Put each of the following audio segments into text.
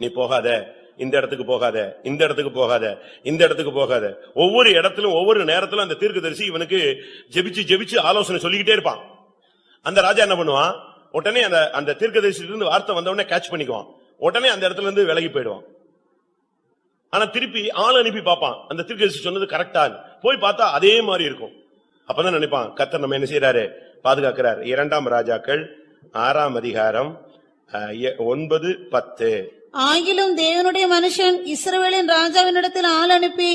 நீ போகாத, இந்த இடத்துக்கு போகாத, இந்த இடத்துக்கு போகாத, இந்த இடத்துக்கு போகாத. ஒவ்வொரு இடத்திலும் ஒவ்வொரு நேரத்திலும் அந்த தீர்க்கதரிசி இவனுக்கு ஜெபிச்சு ஜெபிச்சு ஆலோசனை சொல்லிக்கிட்டே இருப்பான். அந்த ராஜா என்ன பண்ணுவான், உடனே அந்த தீர்க்கதரிசியில இருந்து வார்த்தை வந்த உடனே கேட்ச் பண்ணிக்குவான். உடனே அந்த இடத்துல இருந்து விலகி போயிடுவான். ஆனா திருப்பி ஆள் அனுப்பி பார்ப்பான், அந்த தீர்க்கதரிசி சொன்னது கரெக்டா போய் பார்த்தா அதே மாதிரி இருக்கும். அப்பதான் நினைப்பான், கர்த்தர் நம்ம என்ன செய்யறாரு, பாதுகாக்கிறார். 2 ராஜாக்கள் 6 அதிகாரம் 9-10. ஆகிலும் தேவனுடைய மனுஷன் இஸ்ரவேலின் ராஜாவினிடத்தில் ஆள் அனுப்பி,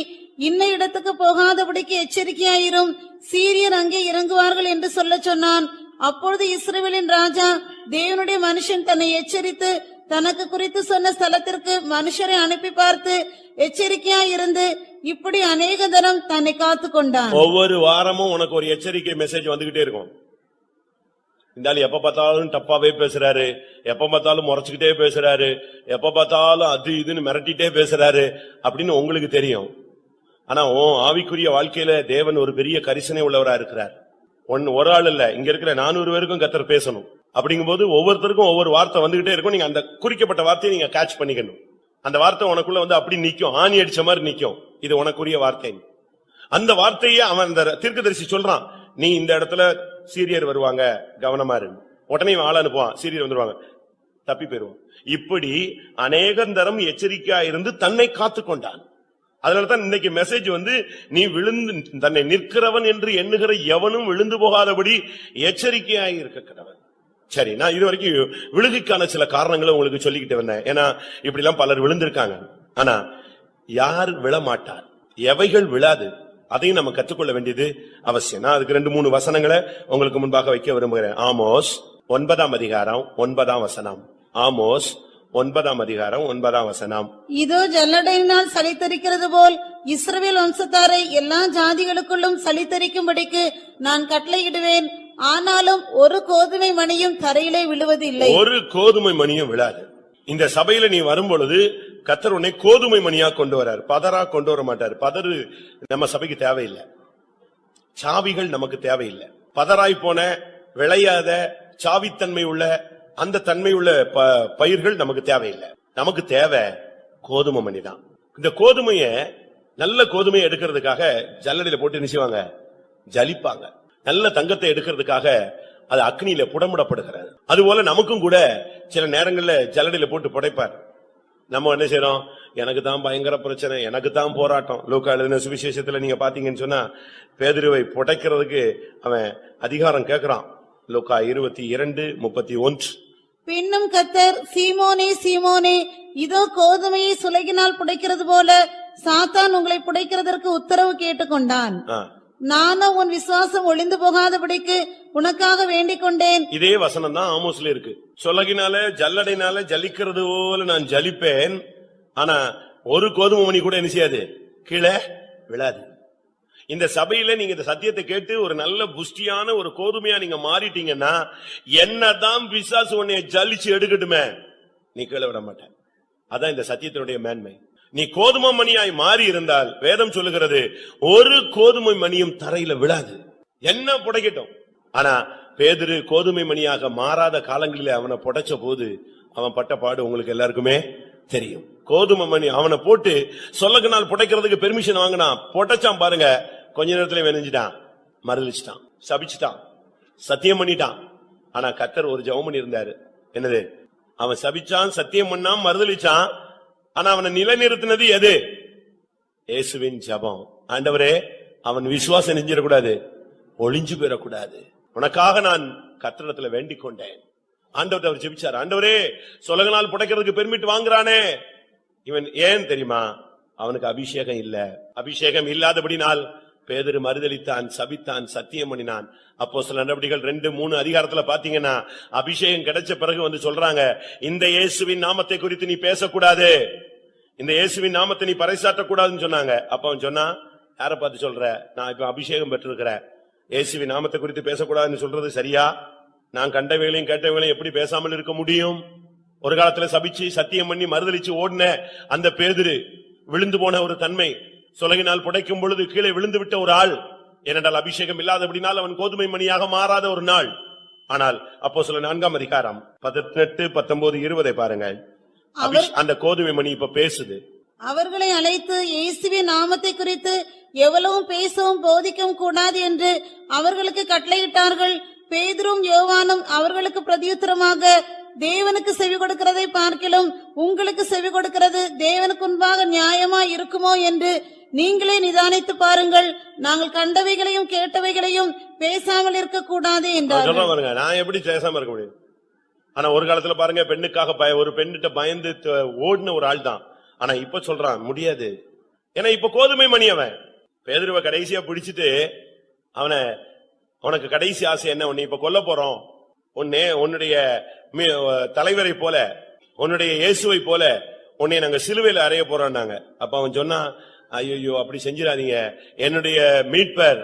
இன்ன இடத்துக்கு போகாதபடிக்கு எச்சரிக்கையாயிரும், சீரியர் அங்கே இறங்குவார்கள் என்று சொல்ல சொன்னான். அப்பொழுது இஸ்ரவேலின் ராஜா தேவனுடைய மனுஷன் தன்னை எச்சரித்து தனக்கு குறித்து சொன்ன ஸ்தலத்திற்கு மனுஷரை அனுப்பி பார்த்து எச்சரிக்கையாயிருந்து இப்படி அநேக தரம் தன்னை காத்து கொண்டான். ஒவ்வொரு வாரமும் உனக்கு ஒரு எச்சரிக்கை மெசேஜ் வந்துகிட்டே இருக்கும். இந்த ஆள் எப்ப பார்த்தாலும் டப்பாவே பேசுறாரு, எப்ப பார்த்தாலும் முறைச்சுக்கிட்டே பேசுறாரு, எப்ப பார்த்தாலும் அது இதுன்னு மிரட்டிட்டே பேசுறாரு அப்படின்னு உங்களுக்கு தெரியும். ஆனா ஆவிக்குரிய வாழ்க்கையில தேவன் ஒரு பெரிய கரிசனை உள்ளவரா இருக்கிறார். ஒரு ஆள் இல்ல, இங்க இருக்கிற 400 பேருக்கும் கர்த்தர் பேசணும். அப்படிங்கும் போது ஒவ்வொருத்தருக்கும் ஒவ்வொரு வார்த்தை வந்துகிட்டே இருக்கும். நீங்க அந்த குறிக்கப்பட்ட வார்த்தையை நீங்க கேட்ச் பண்ணிக்கணும். அந்த வார்த்தை உனக்குள்ள வந்து அப்படி நிக்கும், ஆணி அடிச்ச மாதிரி நிக்கும். இது உனக்குரிய வார்த்தை. அந்த வார்த்தையை அவன் அந்த தீர்க்கதரிசி சொல்றான், நீ இந்த இடத்துல சீரியர் வருவாங்க, கவனமா இரு. உடனே ஆள் அனுப்புவான், சீரியர் வந்துருவாங்க, தப்பி போயிருவான். இப்படி அநேகந்தரம் எச்சரிக்கையா இருந்து தன்னை காத்து கொண்டான். அதனாலதான் இன்னைக்கு மெசேஜ் வந்து, நீ விழுந்து தன்னை நிற்கிறவன் என்று எண்ணுகிற எவனும் விழுந்து போகாதபடி எச்சரிக்கையாய் இருக்க கடவன். சரி, நான் இது வரைக்கும் விழுகைக்கான சில காரணங்களை உங்களுக்கு சொல்லிக்கிட்டு வந்தேன். ஏன்னா இப்படி எல்லாம் பலர் விழுந்திருக்காங்க. ஆனா யார் விழமாட்டார், எவைகள் விழாது, அதையும் நம்ம கற்றுக்கொள்ள வேண்டியது அவசியம். நான் அதுக்கு 2-3 வசனங்களை உங்களுக்கு முன்பாக வைக்க விரும்புகிறேன். ஆமோஸ் 9 அதிகாரம் 9 ஆமோஸ் 9 அதிகாரம் 9 இதோ ஜல்லடையினால் சலித்தரிக்கிறது போல் இஸ்ரவேல் வம்சத்தாரை எல்லா ஜாதிகளுக்குள்ளும் சலித்தரிக்கும்படிக்கு நான் கட்டளையிடுவேன். ஆனாலும் ஒரு கோதுமை மணியும் தரையிலே விழுவதில்லை. ஒரு கோதுமை மணியும் விழாது. இந்த சபையில நீ வரும்பொழுது கர்த்தர் உன்னை கோதுமை மணியா கொண்டு வரார், பதரா கொண்டு வர மாட்டார். பதறு நம்ம சபைக்கு தேவையில்லை, சாவிகள் நமக்கு தேவையில்லை. பதராய் போன விளையாத சாவித்தன்மை உள்ள அந்த தன்மை உள்ள பயிர்கள் நமக்கு தேவையில்லை. நமக்கு தேவை கோதுமை மணி தான். இந்த கோதுமைய நல்ல கோதுமையை எடுக்கிறதுக்காக ஜல்லடியில போட்டு நினைச்சுவாங்க, ஜலிப்பாங்க. நல்ல தங்கத்தை எடுக்கிறதுக்காக அது அக்னியில புடமுடப்படுகிறது. அதுபோல நமக்கும் கூட சில நேரங்கள்ல ஜல்லடியில போட்டு புடைப்பார். நம்ம என்ன செய்யறோம், எனக்கு தான் பயங்கர பிரச்சனை, எனக்கு தான் போராட்டம். லூக்கா எழுதின சுவிசேஷத்துல நீங்க பாத்தீங்கன்னு சொன்னா பேதுருவை புடைக்கிறதுக்கு அவன் அதிகாரம் கேட்கிறான். லூக்கா 22:31. பின்னும் கர்த்தர், சீமோனே சீமோனே, இதோ கோதுமையை சுலகினால் புடைக்கிறது போல சாத்தான் உங்களை புடைக்கிறதற்கு உத்தரவு கேட்டுக்கொண்டான். நானும் உன் விசுவாசம் ஒளிந்து போகாதபடிக்கு உனக்காக வேண்டிக் கொண்டேன். இதே வசனம் தான் ஆமோஸ்ல இருக்கு. சொலகினால ஜல்லடைனால ஜலிக்கிறது போல நான் ஜலிப்பேன், ஆனா ஒரு கோதுமை மணி கூட என்ன செய்யாது, கீழே விழாது. இந்த சபையில நீங்க இந்த சத்தியத்தை கேட்டு ஒரு நல்ல புஷ்டியான ஒரு கோதுமையா நீங்க மாறிட்டீங்கன்னா, என்னதான் பிசாசு உன்னை ஜலிச்சு எடுக்கட்டுமே, நீ கீழே விட மாட்ட. அதான் இந்த சத்தியத்தினுடைய மேன்மை. நீ கோதுமை மணியாய் மாறி இருந்தால் வேதம் சொல்லுகிறது, ஒரு கோதுமை மணியும் தரையில விழாது, என்ன புடைக்கட்டும். ஆனா பேதுரு கோதுமை மணியாக மாறாத காலங்களில் அவனை புடைச்ச போது அவன் பட்ட பாடு உங்களுக்கு எல்லாருக்குமே தெரியும். கோதுமை மணி அவனை போட்டு சொல்லகனால் புடைக்கிறதுக்கு பெர்மிஷன் வாங்கினான், புடைச்சான் பாருங்க, கொஞ்ச நேரத்துல வெனிஞ்சிட்டான், மறுதலிச்சிட்டான், சபிச்சுட்டான், சத்தியம் பண்ணிட்டான். ஆனா கர்த்தர் ஒரு ஜெபம் பண்ணி இருந்தாரு. என்னது? அவன் சபிச்சான், சத்தியம் பண்ணான், மறுதலிச்சான். ஆனா அவனை நிலைநிறுத்தினது எது? இயேசுவின் ஜெபம். ஆண்டவரே, அவன் விசுவாசம் நெஞ்சிடக்கூடாது, ஒளிஞ்சு போயிடக்கூடாது, உனக்காக நான் கர்த்தரிடத்துல வேண்டிக் கொண்டேன். ஆண்டவர் அவர் ஜெபிச்சார். ஆண்டவரே, சொலகனால் புடைக்கிறதுக்கு பெர்மிட் வாங்குறானே இவன், ஏன் தெரியுமா? அவனுக்கு அபிஷேகம் இல்ல. அபிஷேகம் இல்லாதபடினால் பேதுரு மறுதலித்தான், சபித்தான், சத்தியம் பண்ணினான். அப்போஸ்தலர் நடவடிக்கைகள் 2-3 அதிகாரத்துல பாத்தீங்கன்னா அபிஷேகம் கிடைச்ச பிறகு வந்து சொல்றாங்க, இந்த இயேசுவின் நாமத்தை குறித்து நீ பேசக்கூடாது, இந்த இயேசுவின் நாமத்தை நீ பறைசாற்றக்கூடாதுன்னு சொன்னாங்க. அப்ப அவன் சொன்னா, யார பார்த்து சொல்ற? நான் இப்ப அபிஷேகம் பெற்றிருக்கிறேன், இயேசுவின் நாமத்தை குறித்து பேசக்கூடாதுன்னு சொல்றது சரியா? நான் கண்டவைகளையும் கேட்டவைகளையும் எப்படி பேசாமல் இருக்க முடியும்? ஒரு காலத்துல சபிச்சு சத்தியம் பண்ணி மறுதலிச்சு ஓடின அந்த பேதுரு விழுந்து போன ஒரு தன்மை, சொலகினால் புடைக்கும் பொழுது கீழே விழுந்து விட்ட ஒரு ஆள். ஏனென்றால் அபிஷேகம் இல்லாதபடினால் அவன் கோதுமை மணியாக மாறாத ஒரு நாள். ஆனால் அப்போஸ்தலர் 4 அதிகாரம் 18, 19, 20 பாருங்க. அந்த கோதுமை மணி இப்ப பேசுது. அவர்களை அழைத்து இயேசுவின் நாமத்தை குறித்து எவ்வளவும் பேசவும் போதிக்கவும் கூடாது என்று அவர்களுக்கு கட்டளையிட்டார்கள். பேதுரும் யோவானும் அவர்களுக்கு பிரதியுத்தரமாக, தேவனுக்கு செவி கொடுக்கிறதை பார்க்கிலும் உங்களுக்கு செவி கொடுக்கிறது தேவனுக்கு முன்பாக நியாயமாய் இருக்குமோ என்று நீங்களே நிதானித்து பாருங்கள். நாங்கள் கண்டவைகளையும் கேட்டவைகளையும் பேசாமல் இருக்க கூடாது என்றார். நான் எப்படி பேசாம இருக்க முடியும்? ஆனா ஒரு காலத்துல பாருங்க, பெண்ணுக்காக ஒரு பெண்ணிட்ட பயந்து ஓடின ஒரு ஆள் தான். ஆனா இப்ப சொல்றான் முடியாது. ஏன்னா இப்ப கோதுமை மணி அவன். பேதுருவை கடைசியா பிடிச்சிட்டு உனக்கு கடைசி ஆசை என்ன? உன்னை இப்ப கொல்ல போறோம், உன்னுடைய தலைவரை போல, உன்னுடைய இயேசுவை போல உன்னை நாங்க சிலுவையில் அறைய போறோம்னாங்க. அப்ப அவன் சொன்னா, ஐயோ அப்படி செஞ்சிடாதீங்க, என்னுடைய மீட்பர்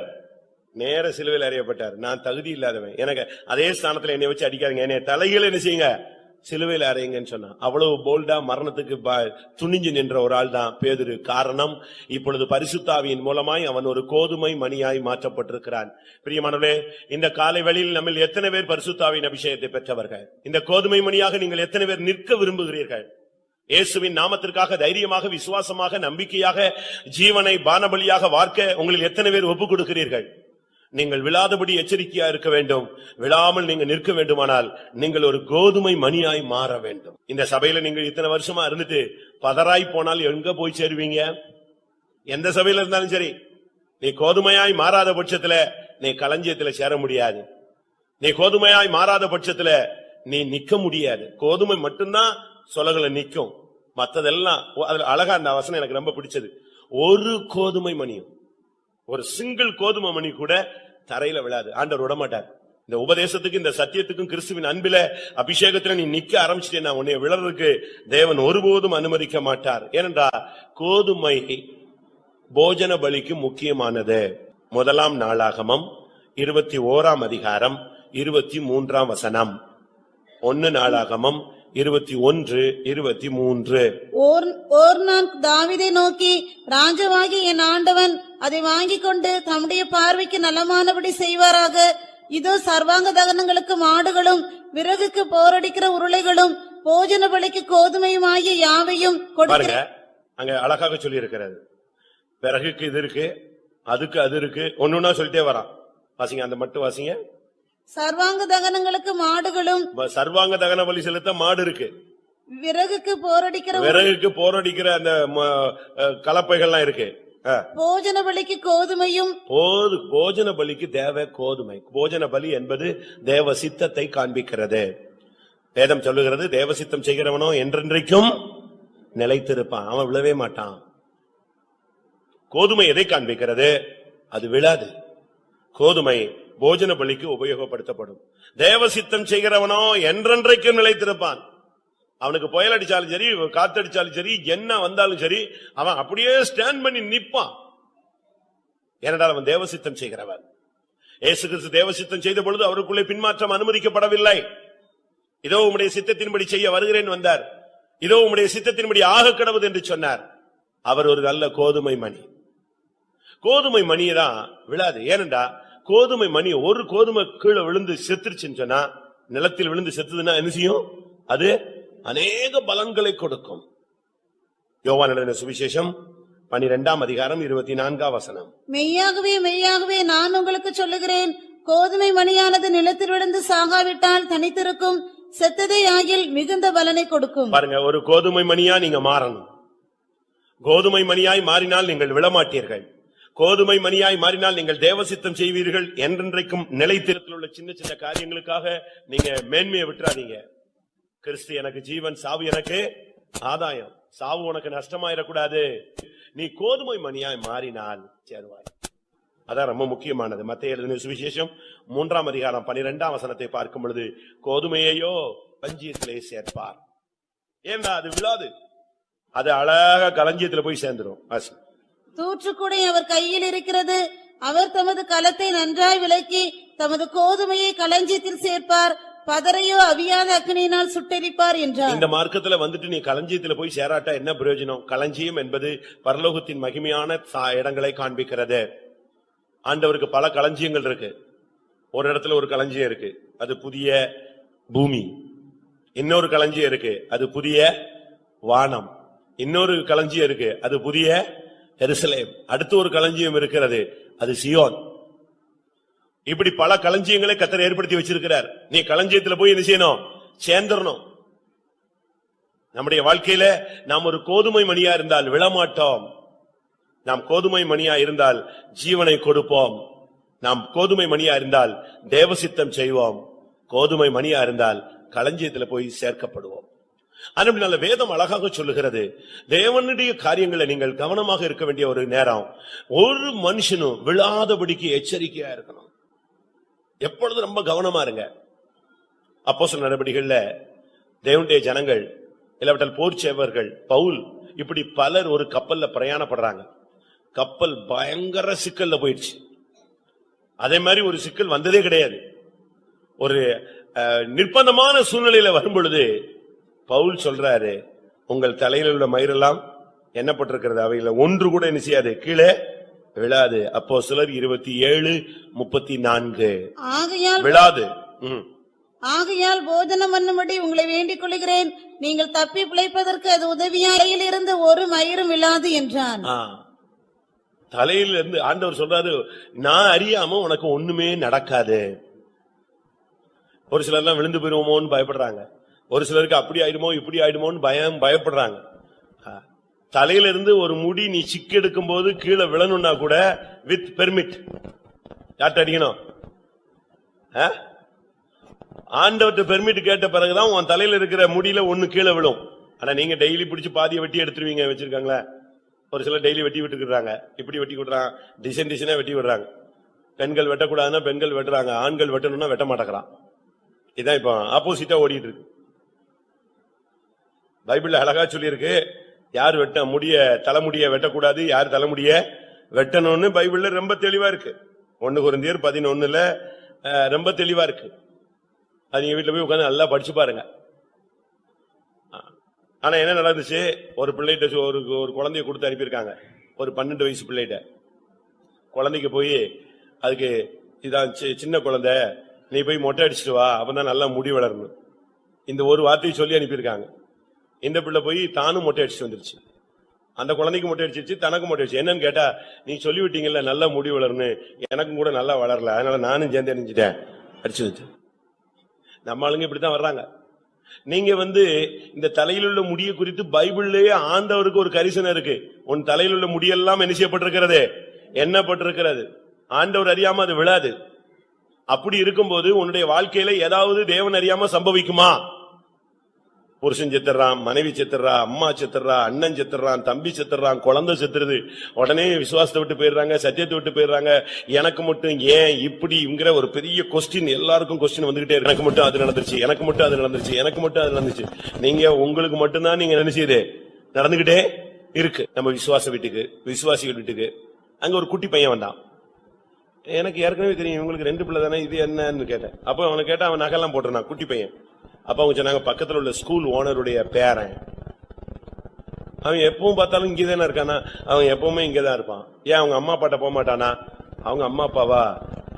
நேர சிலுவையில் அறையப்பட்டார், நான் தகுதி இல்லாதவன், எனக்கு அதே ஸ்தானத்துல என்னை வச்சு அடிக்காதீங்க, என்னை தலைகள் என்ன செய்யுங்க சிலுவையில் அறையுங்கன்னு சொன்னான். அவ்வளவு போல்டா மரணத்துக்கு துணிஞ்சு நின்ற ஒரு ஆள் தான் பேதுரு. காரணம், இப்பொழுது பரிசுத்தாவியின் மூலமாய் அவன் ஒரு கோதுமை மணியாய் மாற்றப்பட்டிருக்கிறான். பிரியமானவர்களே, இந்த காலை வேளையில் நம்ம எத்தனை பேர் பரிசுத்தாவின் அபிஷேகத்தை பெற்றவர்கள்? இந்த கோதுமை மணியாக நீங்கள் எத்தனை பேர் நிற்க விரும்புகிறீர்கள்? இயேசுவின் நாமத்திற்காக தைரியமாக, விசுவாசமாக, நம்பிக்கையாக ஜீவனை பானபலியாக வார்க்க உங்களில் எத்தனை பேர் ஒப்புக் கொடுக்கிறீர்கள்? நீங்கள் விழாதபடி எச்சரிக்கையா இருக்க வேண்டும். விழாமல் நீங்க நிற்க வேண்டுமானால் நீங்கள் ஒரு கோதுமை மணியாய் மாற வேண்டும். இந்த சபையில நீங்கள் இத்தனை வருஷமா இருந்துட்டு பதறாய் போனால் எங்க போய் சேருவீங்க? எந்த சபையில இருந்தாலும் சரி, நீ கோதுமையாய் மாறாத பட்சத்துல நீ களஞ்சியத்துல சேர முடியாது. நீ கோதுமையாய் மாறாத பட்சத்துல நீ நிக்க முடியாது. கோதுமை மட்டும்தான் சொலகளை நிக்கும், மத்ததெல்லாம். அதுல அழகா அந்த வசனம் எனக்கு ரொம்ப பிடிச்சது. ஒரு கோதுமை மணியும், ஒரு சிங்கிள் கோதுமை மணி கூட தரையில விழாது. ஆண்டவர் விடமாட்டார். இந்த உபதேசத்துக்கு, இந்த சத்தியத்துக்கும், கிறிஸ்துவின் அன்பில அபிஷேகத்துல நீ நிக்க ஆரம்பிச்சிட்டேன்னா உன்னை விழறதுக்கு தேவன் ஒருபோதும் அனுமதிக்க மாட்டார். ஏனென்றா கோதுமை போஜன பலிக்கு முக்கியமானது. முதலாம் நாளாகமம் 21 அதிகாரம் 23 வசனம். 1 நாளாகமம் 21:23. ஓர்னான் தாவீதை நோக்கி, ராஜாவாகி என் ஆண்டவன் அதை வாங்கிக் கொண்டு தம்முடைய பார்வைக்கு நலமானபடி செய்வாராக. இதோ சர்வாங்க தகனங்களுக்கு மாடுகளும் விறகுக்கு போரடிக்கிற உருளைகளும் போஜன பலிக்கு கோதுமையும் ஆகிய யாவையும் பாருங்க, அங்க அழகாக சொல்லி இருக்கிறது. விறகுக்கு இது இருக்கு, அதுக்கு அது இருக்கு, ஒண்ணுன்னா சொல்லிட்டே வரான். வாசிங்க, அந்த மட்டும் வாசிங்க. சர்வாங்க தகனங்களுக்கு மாடுகளும், சர்வாங்க தகன பலி செலுத்த மாடு இருக்கு, விறகுக்கு போரடிக்கிற அந்த கலப்பைகள்லாம் இருக்கு. போஜன பலிக்கு கோதுமையும். போஜன பலிக்கு தேவ கோதுமை. போஜன பலி என்பது தேவ சித்தத்தை காண்பிக்கிறது. வேதம் சொல்லுகிறது, தேவ சித்தம் செய்கிறவனோ என்றென்றைக்கும் நிலைத்திருப்பான், அவன் விழவே மாட்டான். கோதுமை எதை காண்பிக்கிறது? அது விழாது. கோதுமை போஜன பலிக்கு உபயோகப்படுத்தப்படும். தேவ சித்தம் செய்கிறவனோ என்றென்றைக்கும் நிலைத்திருப்பான். அவனுக்கு புயல் அடிச்சாலும் சரி, காத்தடிச்சாலும் சரி, என்ன வந்தாலும் சரி, அவன் அப்படியே ஸ்டாண்ட் பண்ணி நிப்பான். ஏனென்றால் அவன் தேவ சித்தம் செய்கிறவன். இயேசு கிறிஸ்து தேவ சித்தம் செய்த பொழுது அவருக்குள்ளே பின்மாற்றம் அனுமதிக்கப்படவில்லை. இதோ உம்முடைய சித்தத்தின்படி செய்ய வருகிறேன் வந்தார். இதோ உம்முடைய சித்தத்தின்படி ஆக கடவுது என்று சொன்னார். அவர் ஒரு நல்ல கோதுமை மணி. கோதுமை மணிதான் விழாது. ஏனென்றா கோதுமை மணி, ஒரு கோதுமை கீழே விழுந்து செத்துருச்சுன்னு சொன்னா, நிலத்தில் விழுந்து செத்துதுன்னா என்ன செய்யும்? அது அநேக பலன்களை கொடுக்கும். யோவான் எழுதின சுவிசேஷம் 12 அதிகாரம் 24 வசனம். மெய்யாகவே மெய்யாகவே நான் உங்களுக்கு சொல்லுகிறேன், கோதுமை மணியானது நிலத்தில் விழுந்து சாகாவிட்டால் தனித்திருக்கும், செத்ததே ஆகில் மிகுந்த பலனை கொடுக்கும். பாருங்க, ஒரு கோதுமை மணியா நீங்க மாறணும். கோதுமை மணியாய் மாறினால் நீங்கள் விழமாட்டீர்கள். கோதுமை மணியாய் மாறினால் நீங்கள் தேவசித்தம் செய்வீர்கள். என்றென்றைக்கும் நிலைத்திருத்தில் உள்ள சின்ன சின்ன காரியங்களுக்காக நீங்க மேன்மையை விட்டுறாதீங்க. கிறிஸ்து எனக்கு ஜீவன், சாவு எனக்கு ஆதாயம். சாவு உனக்கு நஷ்டமாயிடக்கூடாது. நீ கோதுமை மணியாய் மாறினால் சேருவாய். அதான் ரொம்ப முக்கியமானது. மத்தேயு எழுதின சுவிசேஷம் 3 அதிகாரம் 12 வசனத்தை பார்க்கும் பொழுது, கோதுமையையோ களஞ்சியத்திலே சேர்ப்பார். ஏன்னா அது விழாது, அது அழகா களஞ்சியத்துல போய் சேர்ந்துடும். தூற்றுக்கூடை அவர் கையில் இருக்கிறது. அவர் தமது களத்தை நன்றாய் விளக்கி தமது கோதுமையை களஞ்சியத்தில் சேர்ப்பார். பதரையோ அவியாத அக்னியினால் சுட்டெரிப்பார் என்றார். இந்த மார்க்கத்துல வந்துட்டு நீ களஞ்சியத்துல போய் சேராட்டா என்ன பிரயோஜனம்? களஞ்சியம் என்பது பரலோகத்தின் மகிமையான இடங்களை காண்பிக்கிறது. ஆண்டவருக்கு பல களஞ்சியங்கள் இருக்கு. ஒரு இடத்துல ஒரு களஞ்சியம் இருக்கு, அது புதிய பூமி. இன்னொரு களஞ்சியம் இருக்கு, அது புதிய வானம். இன்னொரு களஞ்சியம் இருக்கு, அது புதிய எருசலேம். அடுத்து ஒரு களஞ்சியம் இருக்கிறது, அது சியோன். இப்படி பல களஞ்சியங்களை கர்த்தர் ஏற்படுத்தி வச்சிருக்கிறார். நீ களஞ்சியத்துல போய் என்ன செய்யணும்? சேர்ந்துடணும். நம்முடைய வாழ்க்கையில நாம் ஒரு கோதுமை மணியா இருந்தால் விழமாட்டோம். நாம் கோதுமை மணியா இருந்தால் ஜீவனை கொடுப்போம். நாம் கோதுமை மணியா இருந்தால் தேவசித்தம் செய்வோம். கோதுமை மணியா இருந்தால் களஞ்சியத்துல போய் சேர்க்கப்படுவோம். அதனால வேதம் அழகாக சொல்லுகிறது, தேவனுடைய காரியங்களை நீங்கள் கவனமாக இருக்க வேண்டிய ஒரு நேரம். ஒரு மனுஷனும் விழாதபடிக்கு எச்சரிக்கையா இருக்கணும். எப்பொழுதும் ரொம்ப கவனமா இருங்க. அப்போஸ்தலர் நடவடிக்கைகள்ல தேவனுடைய ஜனங்கள், இல்லாவிட்டால் போர் சேவர்கள், பவுல், இப்படி பலர் ஒரு கப்பல்ல பிரயாணப்படுறாங்க. கப்பல் பயங்கர சிக்கல்ல போயிடுச்சு. அதே மாதிரி ஒரு சிக்கல் வந்ததே கிடையாது. ஒரு நிர்பந்தமான சூழ்நிலையில வரும் பொழுது பவுல் சொல்றாரு, உங்கள் தலையில் உள்ள மயிரெல்லாம் எண்ணப்பட்டிருக்கிறது, அவையில ஒன்று கூட என்ன செய்யாது, கீழே விழாது. அப்போஸ்தலர் 27:34. விழாது. ஆகையால் போஜனம் பண்ணும்படி உங்களை வேண்டிக் கொள்கிறேன், நீங்கள் தப்பி பிழைப்பதற்கு அது உதவியாயில் இருந்து ஒரு மயிரும் விழாது என்றான். தலையில இருந்து ஆண்டவர் சொல்றாரு, நான் அறியாம உனக்கு ஒண்ணுமே நடக்காது. ஒரு சிலர் எல்லாம் விழுந்து போயிருவோமோன்னு பயப்படுறாங்க. ஒரு சிலருக்கு அப்படி ஆயிடுமோ இப்படி ஆயிடுமோன்னு பயப்படுறாங்க. தலையில இருந்து ஒரு முடி நீ சிக்கு எடுக்கும் போது கீழே விழணும்னா கூட வித் பெர்மிட் யார்ட்ட அடிக்கணும்? ஆண்டவர்ட்ட பெர்மிட் கேட்ட பிறகுதான் உன் தலையில இருக்கிற முடியில ஒண்ணு கீழே விழும். ஆனா நீங்க டெய்லி பிடிச்சு பாதியை வெட்டி எடுத்துருவீங்க, வச்சிருக்காங்களா? ஒரு சிலர் டெய்லி வெட்டி விட்டுக்கிறாங்க. இப்படி வெட்டி விடுறாங்க, டிசைன் டிசைனா வெட்டி விடுறாங்க. பெண்கள் வெட்டக்கூடாதுன்னா பெண்கள் வெட்டுறாங்க, ஆண்கள் வெட்டணும்னா வெட்ட மாட்டேங்கிறான். இதான் இப்ப ஆப்போசிட்டா ஓடிட்டு இருக்கு. பைபிள்ல அழகா சொல்லி இருக்கு, யார் வெட்ட முடிய தலைமுடிய வெட்டக்கூடாது, யார் தலைமுடிய வெட்டணும்னு பைபிள்ல ரொம்ப தெளிவா இருக்கு. 1 கொரிந்தியர் 11 ரொம்ப தெளிவா இருக்கு. அது நீங்க வீட்டுல போய் உட்கார்ந்து நல்லா படிச்சு பாருங்க. ஆனா என்ன நடந்துச்சு, ஒரு பிள்ளைகிட்ட ஒரு குழந்தைய கொடுத்து அனுப்பியிருக்காங்க, ஒரு 12 வயசு பிள்ளைகிட்ட. குழந்தைக்கு போய் அதுக்கு இதான் சின்ன குழந்தை, நீ போய் மொட்டை அடிச்சுட்டு வா, அப்பதான் நல்லா முடி வளரணும், இந்த ஒரு வார்த்தையை சொல்லி அனுப்பியிருக்காங்க. இந்த பிள்ளை போய் தானும் மொட்டை அடிச்சுட்டு வந்துருச்சு. அந்த குழந்தைக்கு மொட்டை அடிச்சிருச்சு, தனக்கு மொட்டை அடிச்சு. என்னன்னு கேட்டா, நீ சொல்லிவிட்டீங்கல்ல நல்லா முடி வளரணும், எனக்கும் கூட நல்லா வளரல, அதனால நானும் சேர்ந்து அணிஞ்சிட்டேன், அடிச்சு வச்சு. நம்ம ஆளுங்க இப்படித்தான் வர்றாங்க. நீங்க இந்த தலையில் உள்ள முடியை குறித்து பைபிள்லயே ஆண்டவருக்கு ஒரு கரிசனை இருக்கு. உன் தலையில் உள்ள முடியெல்லாம் என்ன செய்யப்பட்டிருக்கிறது, எண்ணப்பட்டிருக்கிறது. ஆண்டவர் அறியாம அது விழாது. அப்படி இருக்கும்போது உன்னுடைய வாழ்க்கையில ஏதாவது தேவன் அறியாம சம்பவிக்குமா? புருஷன் செத்துறான், மனைவி செத்துறா, அம்மா செத்துறா, அண்ணன் செத்துறான், தம்பி செத்துறான், குழந்தை செத்துறது, உடனே விசுவாசத்தை விட்டு போயிடுறாங்க, சத்தியத்தை விட்டு போயிடுறாங்க. எனக்கு மட்டும் ஏன் இப்படிங்கிற ஒரு பெரிய கொஸ்டின், எல்லாருக்கும் கொஸ்டின் வந்துகிட்டே இருக்கு. எனக்கு மட்டும் அது நடந்துருச்சு, எனக்கு மட்டும் அது நடந்துருச்சு, எனக்கு மட்டும் அது நடந்துச்சு. நீங்க உங்களுக்கு மட்டும்தான் நீங்க நினைச்சது நடந்துகிட்டே இருக்கு. நம்ம விசுவாசிகள் வீட்டுக்கு அங்க ஒரு குட்டி பையன் வந்தான். எனக்கு ஏற்கனவே தெரியும் இவங்களுக்கு 2 பிள்ளை தானே, இது என்னன்னு கேட்டேன். அப்ப அவனை கேட்டா அவன் நகைலாம் போட்டிருந்தான், குட்டி பையன். அப்ப அவங்க சொன்னாங்க, பக்கத்துல உள்ள ஸ்கூல் ஓனருடைய பேரன். அவன் எப்பவும் பார்த்தாலும் இங்கதானே இருக்கானா, அவன் எப்பவுமே இங்கதான் இருப்பான். ஏன் அவங்க அம்மா அப்பாட்ட போக மாட்டானா? அவங்க அம்மா அப்பாவா,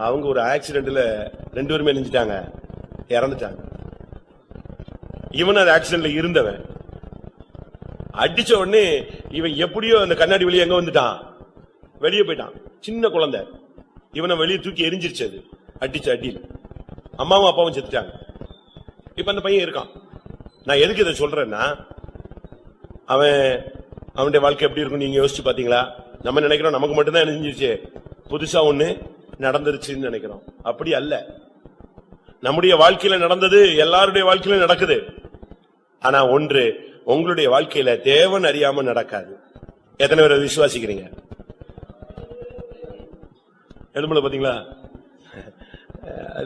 அவங்க ஒரு ஆக்சிடென்ட்ல 2 பேருமே நெஞ்சிட்டாங்க, இறந்துட்டாங்க. இவன் அது ஆக்சிடென்ட்ல இருந்தவன். அடிச்ச உடனே இவன் எப்படியோ அந்த கண்ணாடி வெளியே எங்க வந்துட்டான், வெளியே போயிட்டான். சின்ன குழந்தை, இவனை வெளியே தூக்கி எரிஞ்சிருச்சு. அது அடிச்ச அடியில் அம்மாவும் அப்பாவும் செத்துட்டாங்க. இப்ப அந்த பையன் இருக்கான். நான் எதுக்கு இதை சொல்றேன்னா, அவனுடைய வாழ்க்கை எப்படி இருக்கும் நீங்க யோசிச்சு பாத்தீங்களா? நம்ம நினைக்கிறோம் நமக்கு மட்டும்தான் நினைஞ்சிருச்சு, புதுசா ஒண்ணு நடந்துருச்சுன்னு நினைக்கிறோம். அப்படி அல்ல. நம்முடைய வாழ்க்கையில நடந்தது எல்லாருடைய வாழ்க்கையில நடக்குது. ஆனா ஒன்று, உங்களுடைய வாழ்க்கையில தேவன் அறியாம நடக்காது. எத்தனை பேர் விசுவாசிக்கிறீங்க? எழும்பல பாத்தீங்களா?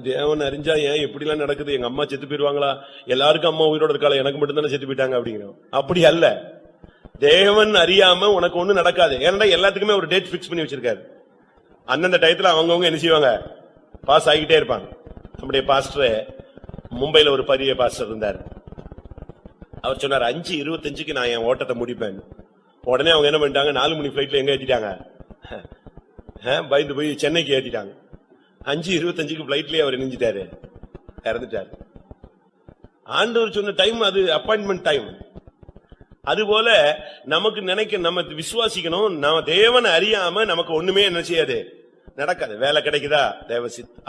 தேவன் அறிஞ்சா ஏன் இப்படி எல்லாம் நடக்குது, எங்க அம்மா செத்து போயிருவாங்களா, எல்லாருக்கும் அம்மா உயிரோட இருக்காளா, எனக்கு மட்டும் தானே செத்து போயிட்டாங்க அப்படிங்கிறோம். அப்படி அல்ல. தேவன் அறியாம உனக்கு ஒண்ணு நடக்காது. ஏன்னா எல்லாத்துக்குமே ஒரு டேட் பிக்ஸ் பண்ணி வச்சிருக்காரு. அந்தந்த டயத்துல அவங்கவுங்க என்ன செய்வாங்க, பாஸ் ஆகிட்டே இருப்பாங்க. நம்முடைய பாஸ்டர் மும்பைல ஒரு பெரிய பாஸ்டர் இருந்தார். அவர் சொன்னார், 5:25 நான் என் ஓட்டத்தை முடிப்பேன். உடனே அவங்க என்ன பண்ணிட்டாங்க, 4 மணி பிளைட்ல எங்க ஏத்திட்டாங்க, பயந்து போய் சென்னைக்கு ஏத்திட்டாங்க. 5:25 பிளைட்லயே அவர் நெஞ்சிட்டாரு, இறந்துட்டாரு. ஆண்டவர் சொன்ன டைம் அது அப்பாயின்மெண்ட் டைம். அதுபோல நமக்கு நம்ம விசுவாசிக்கணும். நம்ம தேவனை அறியாம நமக்கு ஒண்ணுமே என்ன செய்யாது, நடக்காது. வேலை கிடைக்குதா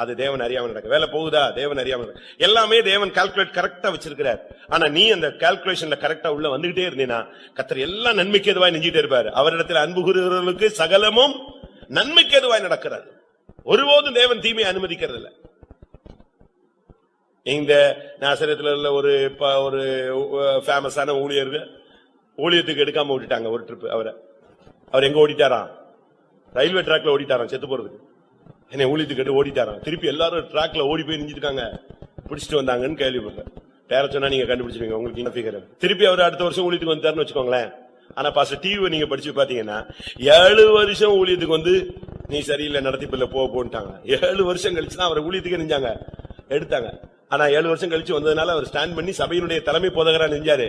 அது தேவன் அறியாம நடக்க, வேலை போகுதா தேவன் அறியாம நடக்க. எல்லாமே தேவன் கால்குலேட் கரெக்டா வச்சிருக்கிறார். ஆனா நீ அந்த கால்குலேஷன்ல கரெக்டா உள்ள வந்துகிட்டே இருந்தீனா கர்த்தர் எல்லாம் நன்மைக்கு எதுவாய் நெஞ்சிட்டே இருப்பாரு. அவரிடத்தில் அன்பு கூறுகிறவர்களுக்கு சகலமும் நன்மைக்கு எதுவாய் நடக்கிறது. ஒருபோதும் தேவன் தீமையை அனுமதிக்கிறது இல்ல. இந்த நாசரேத்துல உள்ள ஒரு ஃபேமஸான ஊழியத்துக்கு எடுக்காம விட்டுட்டாங்க ஒரு ட்ரிப். அவர் எங்க ஓடிட்டாராம், ரயில்வே டிராக்ல ஓடிட்டாராம் செத்து போறதுக்கு. என்ன ஊழியத்துக்கு எடுத்து ஓடிட்டாராம். திருப்பி எல்லாரும் டிராக்ல ஓடி போய் நிஞ்சிருக்காங்க, பிடிச்சிட்டு வந்தாங்கன்னு கேள்விப்பட்டேன். பேர சொன்னா நீங்க கண்டுபிடிச்சிருவீங்க, உங்களுக்கு என்ன ஃபிகர். திருப்பி அவர் அடுத்த வருஷம் ஊழியத்துக்கு வந்துட்டாருன்னு வச்சுக்கோங்களேன். ஆனா பாஸ்டர் டிவி நீங்க படிச்சு பாத்தீங்கன்னா 7 வருஷம் ஊழியத்துக்கு வந்து நீ சரியில்லை நடத்திப்பில்ல போட்டாங்க. 7 வருஷம் கழிச்சுதான் அவர் ஊழியத்துக்கு நெஞ்சாங்க எடுத்தாங்க. ஆனா 7 வருஷம் கழிச்சு வந்ததுனால அவர் ஸ்டாண்ட் பண்ணி சபையினுடைய தலைமை போதகரா நெஞ்சாரு,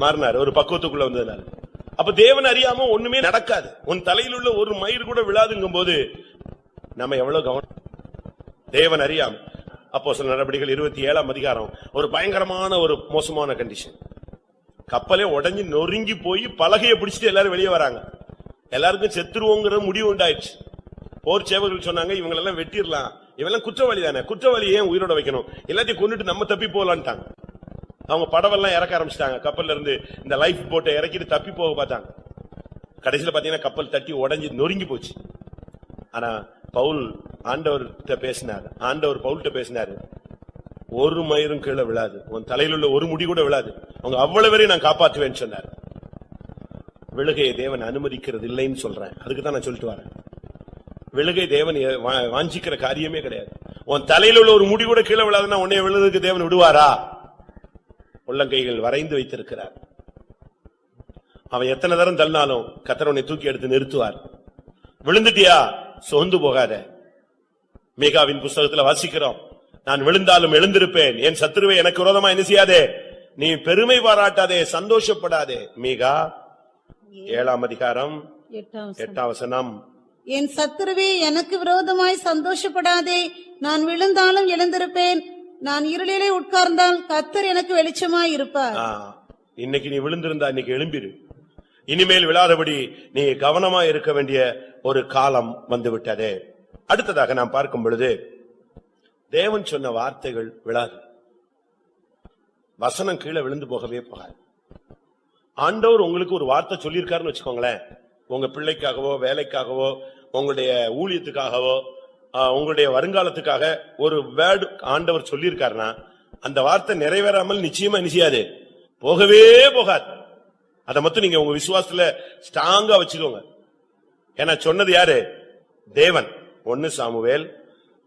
மாறினார் ஒரு பக்குவத்துக்குள்ள வந்ததுனால. அப்ப தேவன் அறியாம ஒண்ணுமே நடக்காது. உன் தலையில் உள்ள ஒரு மயிர் கூட விழாதுங்கும் போது நம்ம எவ்வளவு கவனம். தேவன் அறியாம அப்போஸ்தலர் நடபடிகள் 27ஆம் அதிகாரம் ஒரு பயங்கரமான ஒரு மோசமான கண்டிஷன். கப்பலே உடைஞ்சு நொறுங்கி போய் பலகையை பிடிச்சிட்டு எல்லாரும் வெளியே வராங்க. எல்லாருக்கும் செத்துருவோங்கிற முடிவு உண்டாயிடுச்சு. போர் சேவகர்கள் சொன்னாங்க இவங்களெல்லாம் வெட்டிடலாம், இவெல்லாம் குற்றவாளி தானே, குற்றவாளி ஏன் உயிரோட வைக்கணும், எல்லாத்தையும் கொண்டுட்டு நம்ம தப்பி போலான்ட்டாங்க. அவங்க படவெல்லாம் இறக்க ஆரம்பிச்சிட்டாங்க. கப்பல்ல இருந்து இந்த லைஃப் போட்டை இறக்கிட்டு தப்பி போக பார்த்தாங்க. கடைசியில பாத்தீங்கன்னா கப்பல் தட்டி உடைஞ்சு நொறுங்கி போச்சு. ஆனா பவுல் ஆண்டவர்கிட்ட பேசினார். ஆண்டவர் பவுல்கிட்ட பேசினாரு, ஒரு மயிரும் கீழே விழாது, உன் தலையில் உள்ள ஒரு முடி கூட விழாது, அவங்க அவ்வளவு வரை நான் காப்பாற்றுவேன்னு சொன்னார். விழுகையை தேவன் அனுமதிக்கிறது இல்லைன்னு சொல்றேன். அதுக்கு தான் நான் சொல்லிட்டு வரேன். விழுகை தேவன் வாஞ்சிக்கிற காரியமே கிடையாது. உன் தலையில் உள்ள ஒரு முடி கூட கீழே விழாதுன்னா உன்னைய விழுதுக்கு தேவன் விடுவாரா? உள்ளங்கைகள் வரைந்து வைத்திருக்கிறார். அவன் எத்தனை தரம் தள்ளினாலும் கர்த்தர் உன்னை தூக்கி எடுத்து நிறுத்துவார். விழுந்துட்டியா சோர்ந்து போகாத. மீகாவின் புஸ்தகத்துல வாசிக்கிறோம், நான் விழுந்தாலும் எழுந்திருப்பேன், என் சத்துருவை எனக்கு விரோதமா என்ன செய்யாதே, நீ பெருமை பாராட்டாதே, சந்தோஷப்படாதே. மீகா 7ஆம் அதிகாரம் 8ஆம் வசனம். என் சத்துருவே எனக்கு விரோதமாய் சந்தோஷப்படாதே, நான் விழுந்தாலும் எழுந்திருப்பேன், நான் இருளிலே உட்கார்ந்தால் கர்த்தர் எனக்கு வெளிச்சமாய் இருப்பார். இன்னைக்கு நீ விழுந்திருந்தா இன்னைக்கு எழும்பிரு. இனிமேல் விழாதபடி நீ கவனமா இருக்க வேண்டிய ஒரு காலம் வந்து விட்டதே. அடுத்ததாக நாம் பார்க்கும் பொழுது தேவன் சொன்ன வார்த்தைகள் விழாது. வசனம் கீழே விழுந்து போகவே போகாது. ஆண்டவர் உங்களுக்கு ஒரு வார்த்தை சொல்லியிருக்காருன்னு வச்சுக்கோங்களேன், உங்க பிள்ளைக்காகவோ வேலைக்காகவோ உங்களுடைய ஊழியத்துக்காகவோ உங்களுடைய வருங்காலத்துக்காக ஒரு வேர்டு ஆண்டவர் சொல்லியிருக்காருன்னா அந்த வார்த்தை நிறைவேறாமல் நிச்சயமா நிச்சயாது போகவே போகாது. அதை மட்டும் நீங்க உங்க விசுவாசத்துல ஸ்ட்ராங்கா வச்சுக்கோங்க. ஏன்னா சொன்னது யாரு? தேவன். 1 சாமுவேல்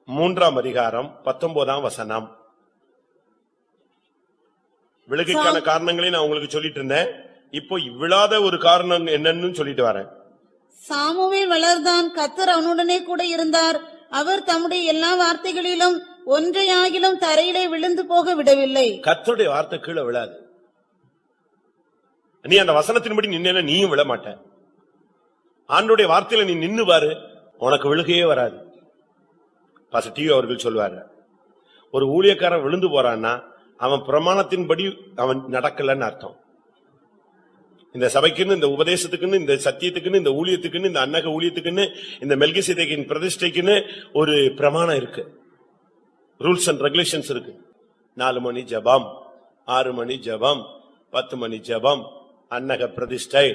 3ஆம் அதிகாரம் 19ஆம் வசனம். விழுகைக்கான காரணங்களை நான் உங்களுக்கு சொல்லிட்டு இருந்தேன். இப்போ விழாத ஒரு காரணம் என்னன்னு சொல்லிட்டு வரேன். சாமுவேல் வளர்ந்தான், கர்த்தர் அவனுடனே கூட இருந்தார், அவர் தம்முடைய எல்லா வார்த்தைகளிலும் ஒன்றையாகிலும் தரையிலே விழுந்து போக விடவில்லை. கர்த்தருடைய வார்த்தை கீழே விழாது. நீ அந்த வசனத்தின்படி நின்னா நீயும் விழ மாட்ட. ஆண்டவருடைய வார்த்தையில நீ நின்னு பாரு, உனக்கு விழுகையே வராது. பாஸ்டர் டிவி அவர்கள் சொல்வாரு, ஒரு ஊழியக்காரன் விழுந்து போறான்னா அவன் பிரமாணத்தின்படி அவன் நடக்கலன்னு அர்த்தம். இந்த சபைக்குன்னு, இந்த உபதேசத்துக்குன்னு, இந்த சத்தியத்துக்குன்னு, இந்த ஊழியத்துக்குன்னு, இந்த அன்னக ஊழியத்துக்குன்னு, இந்த மெல்கிசேதேக்கின் பிரதிஷ்டைக்குன்னு ஒரு பிரமாணம் இருக்கு. ரூல்ஸ் அண்ட் ரெகுலேஷன்ஸ் இருக்கு. 4 மணி ஜெபம், 6 மணி ஜெபம், 10 மணி ஜெபம், அன்னக பிரதிஷ்டை,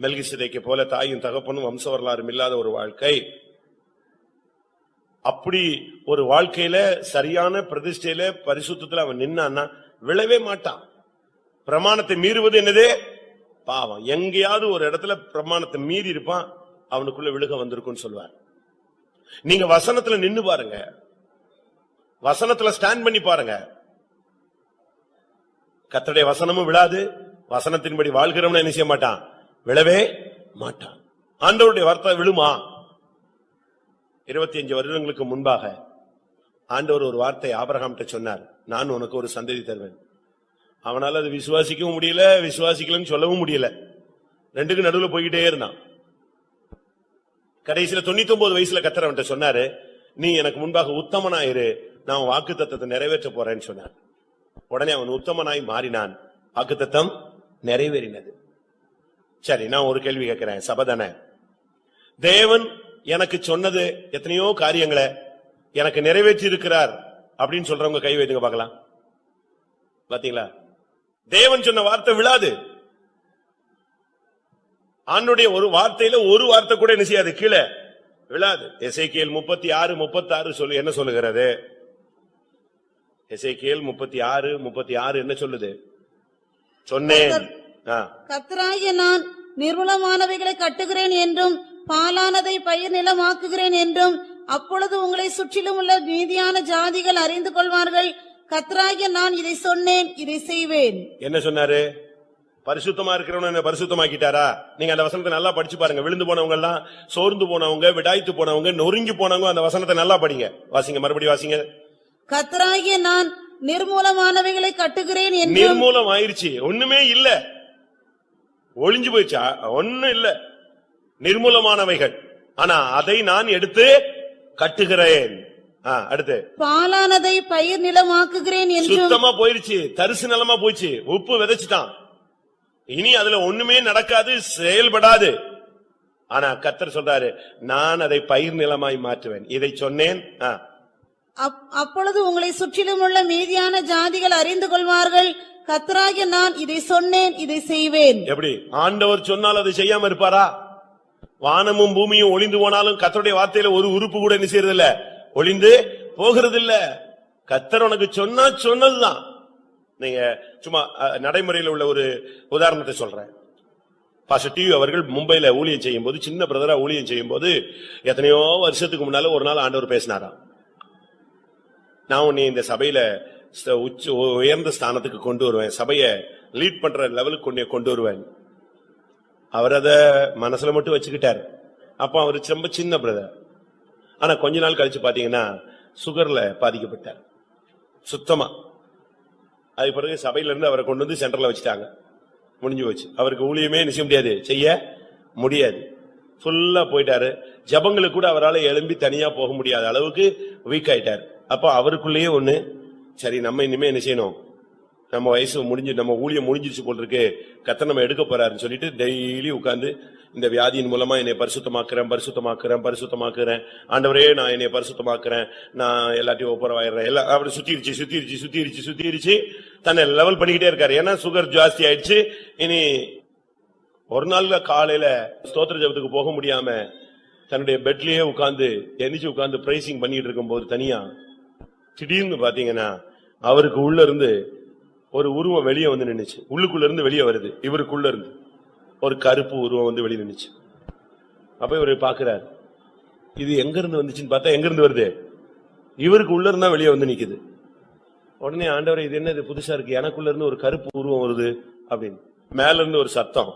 மெல்கிசேதேக்கை போல தாயும் தகப்பனும் வம்ச வரலாறும் இல்லாத ஒரு வாழ்க்கை. அப்படி ஒரு வாழ்க்கையில சரியான பிரதிஷ்டையில பரிசுத்தத்துல அவன் நின்னான்னா விழவே மாட்டான். பிரமாணத்தை மீறுவது என்னதே பாவம். எங்கேயாவது ஒரு இடத்துல பிரமாணத்தை மீறி இருப்பான், அவனுக்குள்ள விழுக வந்திருக்கும்னு சொல்வார். நீங்க வசனத்துல நின்னு பாருங்க, வசனத்துல ஸ்டாண்ட் பண்ணி பாருங்க. கர்த்தருடைய வசனமும் விழாது. வசனத்தின்படி வாழ்கிறவன் என்ன செய்ய மாட்டான்? விழவே மாட்டான். ஆண்டவருடைய வார்த்தை விழுமா? 25 வருடங்களுக்கு முன்பாக ஆண்டவர் ஒரு வார்த்தை ஆபிரகாம்கிட்ட சொன்னார், நான் உனக்கு ஒரு சந்ததி தருவேன். அவனால அது விசுவாசிக்கவும் முடியல, விசுவாசிக்கலன்னு சொல்லவும் முடியல. ரெண்டுக்கு நடுவுல போய்கிட்டே இருந்தான். கடைசியில 99 வயசுல கர்த்தர் அவன்கிட்ட சொன்னாரு, நீ எனக்கு முன்பாக உத்தமனாயிரு, நான் வாக்குத்தத்தத்தை நிறைவேற்ற போறேன்னு சொன்னார். உடனே அவன் உத்தமனாய் மாறினான், வாக்குத்தத்தம் நிறைவேறினது. சரி, நான் ஒரு கேள்வி கேட்கிறேன், சபதானே? தேவன் எனக்கு சொன்னது எத்தனையோ காரியங்களை எனக்கு நிறைவேற்றி இருக்கிறார் அப்படின்னு சொல்றவங்க கை வைத்துங்க பார்க்கலாம். பாத்தீங்களா? தேவன் சொன்ன வார்த்தை விழாது. ஆண்டுடைய ஒரு வார்த்தையில ஒரு வார்த்தை கூட என்ன செய்யாது, கீழே விழாது. எசேக்கியேல் 36:36 சொல்லு என்ன சொல்லுகிறது? எசேக்கியேல் 36:36 என்ன சொல்லுது? சொன்னேன், கர்த்தராகிய நான் நிர்மூலமானவைகளை கட்டுகிறேன் என்றும் பாலானதை பயிர் நிலமாக்குகிறேன் என்றும் அப்பொழுது உங்களை சுற்றிலும் உள்ள மீதியான ஜாதிகள் அறிந்து கொள்வார்கள். கர்த்தராகிய நான் இதை சொன்னேன், இதை செய்வேன். என்ன சொன்னாரு? பரிசுத்தமா இருக்கிறவன பரிசுத்தமாக்கிட்டாரா? நீங்க அந்த வசனத்தை நல்லா படிச்சு பாருங்க. விழுந்து போனவங்க எல்லாம், சோர்ந்து போனவங்க, விடாய்த்து போனவங்க, நொறுங்கி போனவங்க அந்த வசனத்தை நல்லா படிங்க. வாசிங்க, மறுபடியும் வாசிங்க. கர்த்தராகிய நான் நிர்மூலமானவைகளை கட்டுகிறேன் என்றும். நிர்மூலம் ஆயிருச்சு, ஒண்ணுமே இல்ல, ஒளிஞ்சு போயிடுச்சா? ஒண்ணும் இல்ல, நிர்மூலமானவைகள். ஆனா அதை நான் எடுத்து கட்டுகிறேன். அடுத்து பாலானதை பயிர் நிலமாக்குகிறேன் என்றும். சுத்தமா போயிருச்சு, தரிசு நிலமா போயிடுச்சு, உப்பு விதைச்சுட்டான், இனி அதுல ஒண்ணுமே நடக்காது, செயல்படாது. ஆனா கர்த்தர் சொல்றாரு, நான் அதை பயிர் நிலமாய் மாற்றுவேன். இதை சொன்னேன். அப்பொழுது உங்களை சுற்றிலும் உள்ள மீதியான ஜாதிகள் அறிந்து கொள்வார்கள். கர்த்தராகிய நான் இதை சொன்னேன், இதை செய்வேன். எப்படி? ஆண்டவர் சொன்னால் அதை செய்யாம இருப்பாரா? வானமும் பூமியும் ஒளிந்து போனாலும் கர்த்தருடைய வார்த்தையில ஒரு உறுப்பு கூட என்ன செய்யறது இல்ல, ஒளிந்து போகிறது இல்ல. கர்த்தர் உனக்கு சொன்னா சொன்னதுதான். நீங்க சும்மா நடைமுறையில் உள்ள ஒரு உதாரணத்தை சொல்றேன். பாஸ்டர் டிவி அவர்கள் மும்பைல ஊழியம் செய்யும் போது, சின்ன பிரதரா ஊழியம் செய்யும் போது, எத்தனையோ வருஷத்துக்கு முன்னால ஒரு நாள் ஆண்டவர் பேசினாராம். நான் உன்னை இந்த சபையில உயர்ந்த ஸ்தானத்துக்கு கொண்டு வருவேன், சபையை லீட் பண்ற லெவலுக்கு கொண்டு வருவேன். அவர் அத மனசுல மட்டும் வச்சுக்கிட்டாரு. அப்ப அவரு ரொம்ப சின்ன பிரதர். ஆனா கொஞ்ச நாள் கழிச்சு பாத்தீங்கன்னா சுகர்ல பாதிக்கப்பட்டார் சுத்தமா. அது பிறகு சபையில இருந்து அவரை கொண்டு வந்து சென்டர்ல வச்சுட்டாங்க. முடிஞ்சு போச்சு. அவருக்கு ஊழியமே நிச்சய முடியாது, செய்ய முடியாது. ஃபுல்லா போயிட்டாரு. ஜபங்களுக்கு கூட அவரால் எழும்பி தனியா போக முடியாத அளவுக்கு வீக் ஆயிட்டாரு. அப்ப அவருக்குள்ளேயே ஒண்ணு, சரி நம்ம இனிமே என்ன செய்யணும், நம்ம வயசு முடிஞ்சு, நம்ம ஊழியம் முடிஞ்சிருச்சு போல் இருக்கு, கர்த்தர் நம்ம எடுக்க போறாருன்னு சொல்லிட்டு டெய்லி உட்கார்ந்து இந்த வியாதியின் மூலமா என்னை பரிசுத்தமாக்குறேன், ஆண்டவரே நான் என்னை பரிசுத்தமாக்குறேன், நான் எல்லாத்தையும் ஒப்புரவாயிடுறேன், எல்லாம் அப்படி சுத்திருச்சு தன்னை லெவல் பண்ணிக்கிட்டே இருக்காரு. ஏன்னா சுகர் ஜாஸ்தி ஆயிடுச்சு. இனி ஒரு நாள்ல காலையில ஸ்தோத்திர ஜெபத்துக்கு போக முடியாம தன்னுடைய பெட்லயே உட்கார்ந்து பிரைசிங் பண்ணிட்டு இருக்கும் போது தனியா திடீர்னு பாத்தீங்கன்னா அவருக்கு உள்ள இருந்து ஒரு உருவம் வெளியே வந்து நின்னுச்சு. உள்ளுக்குள்ள இருந்து வெளியே வருது, இவருக்குள்ள இருந்து ஒரு கருப்பு உருவம் வந்து வெளியே நின்னுச்சு. அப்ப இவரு பாக்குறாரு, இது எங்க இருந்து வந்துச்சுன்னு பார்த்தா, எங்க இருந்து வருது, இவருக்கு உள்ள இருந்தா வெளியே வந்து நிக்குது. உடனே ஆண்டவரே இது என்ன, இது புதுசா இருக்கு, எனக்குள்ள இருந்து ஒரு கருப்பு உருவம் வருது அப்படின்னு. மேல இருந்து ஒரு சத்தம்,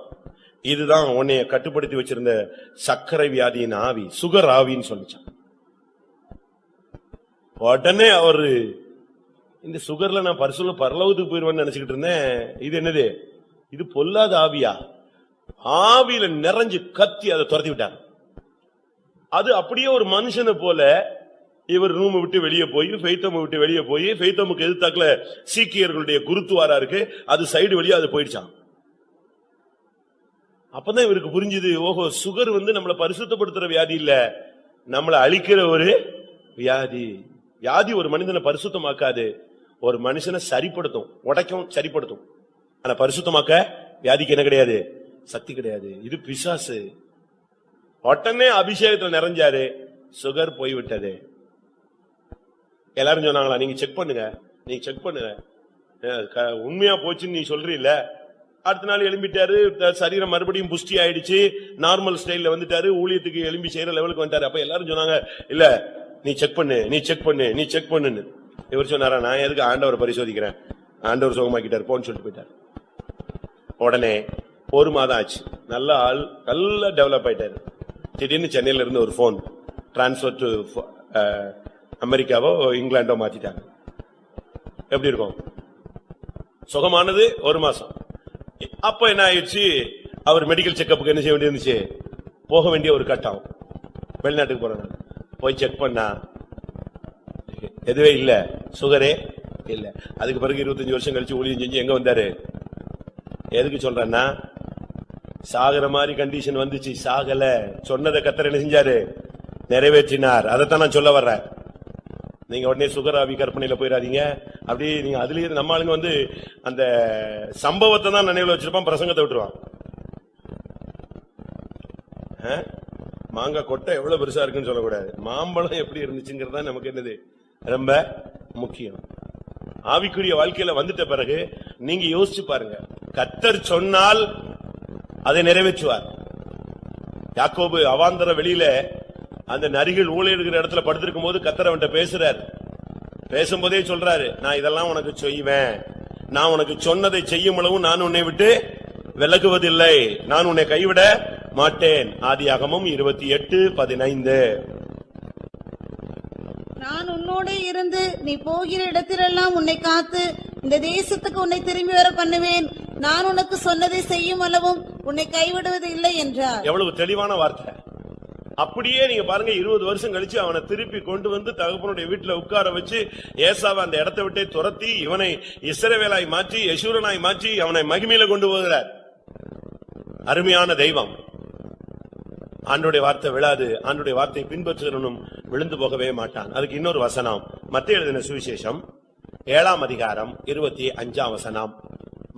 இதுதான் உன்னைய கட்டுப்படுத்தி வச்சிருந்த சர்க்கரை வியாதியின் ஆவி, சுகர் ஆவின்னு சொல்லிச்சான். உடனே அவரு, இந்த சுகர்ல நான் பரலோகத்துக்கு போயிருவேன்னு நினைச்சுக்கிட்டு இருந்தேன், இது என்னது, இது பொல்லாத ஆவியா? ஆவியில நிறைஞ்சு கத்தி அதை துரத்தி விட்டார். அது அப்படியே ஒரு மனுஷனை போல இவர் ரூம் விட்டு வெளியே போய், ஃபெய்தோம் விட்டு வெளியே போய், ஃபெய்தோமுக்கு எதிர்த்தாக்குல சீக்கியர்களுடைய குருத்துவாரா இருக்கு, அது சைடு வழியா அது போயிடுச்சான். அப்பதான் இவருக்கு புரிஞ்சுது, ஓஹோ சுகர் வந்து நம்மளை பரிசுத்தப்படுத்துற வியாதி இல்ல, நம்மளை அழிக்கிற ஒரு வியாதி. வியாதி ஒரு மனிதனை பரிசுத்தமாக்காது, ஒரு மனுஷனை சரிப்படுத்தும், உடைக்கும், சரிப்படுத்தும். ஆனா பரிசுத்தமாக்க வியாதிக்கு என்ன கிடையாது, சக்தி கிடையாது. இது பிசாசு. உடனே அபிஷேகத்தில் நிறைஞ்சாரு, சுகர் போய்விட்டது. எல்லாரும் சொன்னாங்களா, நீங்க செக் பண்ணுங்க, உண்மையா போச்சுன்னு நீ சொல்றீல்ல. அடுத்த நாள் எழும்பிட்டாரு, சரீரம் மறுபடியும் புஷ்டி ஆயிடுச்சு, நார்மல் ஸ்டைல்ல வந்துட்டாரு, ஊழியத்துக்கு எழும்பி செய்யற லெவலுக்கு வந்துட்டாரு. அப்ப எல்லாரும் சொன்னாங்க, இல்ல நீ செக் பண்ணுன்னு. இவர் சொன்னாரா, நான் எதுக்கு ஆண்டவரை பரிசோதிக்கிறேன், ஆண்டவர் சுகமாக்கிட்டாரு போன்னு சொல்லிட்டு போயிட்டாரு. உடனே ஒரு மாதம் ஆச்சு, நல்ல ஆள், நல்லா டெவலப் ஆயிட்டாரு. திடீர்னு சென்னையில இருந்து ஒரு போன், டிரான்ஸ்பர் டு அமெரிக்காவோ இங்கிலாண்டோ மாத்திட்டாங்க. எப்படி இருக்கும்? சுகமானது ஒரு மாசம். அப்ப என்ன ஆயிடுச்சு, அவர் மெடிக்கல் செக்கப்புக்கு என்ன செய்ய வேண்டியிருந்துச்சு, போக வேண்டிய ஒரு கட்டம். வெளிநாட்டுக்கு போறாங்க, போய் செக் பண்ணா எதுவே இல்ல, சுகரே இல்ல. அதுக்கு பிறகு 25 வருஷம் கழிச்சு ஊழியம் செஞ்சு எங்க வந்தாரு, எதுக்கு சொல்றேன்னா, சாகர மாதிரி கண்டிஷன் வந்துச்சு, சாகல, சொன்னதை கர்த்தர் என்ன செஞ்சாரு, நிறைவேற்றினார். அதைத்தான் நான் சொல்ல வர்றேன். நீங்க உடனே சுகராவி கற்பனையில போயிடாதீங்க. அப்படி நீங்க அதுலயே நம்ம ஆளுங்க வந்து அந்த சம்பவத்தை தான் நினைவுல வச்சிருப்பான், பிரசங்கத்தை விட்டுருவான். மாங்காய் கொட்டை எவ்வளவு பெருசா இருக்குன்னு சொல்லக்கூடாது, மாம்பழம் எப்படி இருந்துச்சுங்கிறது தான் நமக்கு என்னது ரொம்ப முக்கியம். ஆவிக்குரிய வாழ்க்கையில வந்துட்ட பிறகு நீங்க யோசிச்சு பாருங்க, கர்த்தர் சொன்னால் அதை நிறைவேற்றுவார். யாக்கோபு அவாந்தர வெளியில அந்த நரிகள் ஊழையிடுகிற இடத்துல படுத்திருக்கும் போது கர்த்தர் அவன்கிட்ட பேசுறார். பேசும்போதே சொல்றாரு, நான் இதெல்லாம் உனக்கு செய்வேன், நான் உனக்கு சொன்னதை செய்யும் அளவும் நான் உன்னை விட்டு விலகுவதில்லை, நான் உன்னை கைவிட மாட்டேன். ஆதியாகமம் 28:15. நான் உன்னோடே இருந்து நீ போகிற இடத்திலெல்லாம் உன்னை காத்து இந்த தேசத்துக்கு உன்னை திரும்பி வர பண்ணுவேன், நான் உனக்கு சொன்னதை செய்யும் அளவும் உன்னை கைவிடுவது இல்லை என்றார். எவ்வளவு தெளிவான வார்த்தை. அப்படியே நீங்க பாருங்க, 20 வருஷம் கழிச்சு அவனை திருப்பி கொண்டு வந்து தகப்பனுடைய வீட்டுல உட்கார வச்சு ஏசாவை அந்த இடத்தை விட்டே துரத்தி இவனை இஸ்ரவேலாய் மாற்றி யெஷூரனாய் மாற்றி அவனை மகிமையில கொண்டு போகிறார். அருமையான தெய்வம். ஆண்டவருடைய வார்த்தை விழாது, ஆண்டவருடைய வார்த்தையை பின்பற்றுகிறவனும் விழுந்து போகவே மாட்டான். அதுக்கு இன்னொரு வசனம், மத்தேயு எழுதின சுவிசேஷம் 7ஆம் அதிகாரம் 25ஆம் வசனம்.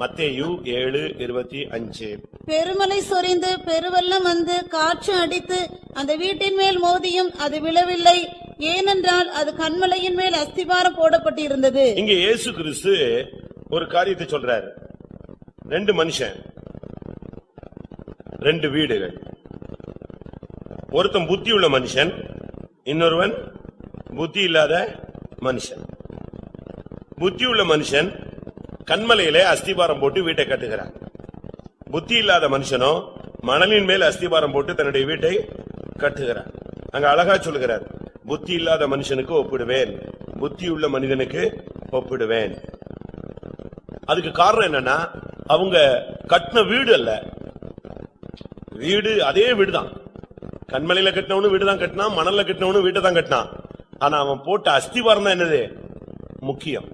மத்தேயு 7:25. பெருமலை சொரிந்து பெருவெள்ளம் வந்து காற்று அடித்து அந்த வீட்டின் மேல் மோதியும் அது விழவில்லை, ஏனென்றால் அது கன்மலையின் மேல் அஸ்திபாரம் போடப்பட்டிருந்தது. இங்கே இயேசு கிறிஸ்து ஒரு காரியத்தை சொல்றாரு. 2 மனுஷன், 2 வீடுகள். ஒருத்தன் புத்தி உள்ள மனுஷன், இன்னொருவன் புத்தி இல்லாத மனுஷன். புத்தி உள்ள மனுஷன் கன்மலையிலே அஸ்திபாரம் போட்டு வீட்டை கட்டுகிறான். புத்தி இல்லாத மனுஷனோ மணலின் மேல் அஸ்திபாரம் போட்டு தன்னுடைய வீட்டை கட்டுகிறான். அங்க அழகா சொல்லுகிறார், புத்தி இல்லாத மனுஷனுக்கு ஒப்பிடுவேன், புத்தி உள்ள மனிதனுக்கு ஒப்பிடுவேன். அதுக்கு காரணம் என்னன்னா, அவங்க கட்டின வீடு அல்ல, வீடு அதே வீடுதான். கண்மலையில கட்டினவனு வீடுதான் கட்டினான், மணல்ல கட்டினவனு வீட்டை தான் கட்டினான். ஆனா அவன் போட்ட அஸ்திவாரம் தான் என்னது முக்கியம்.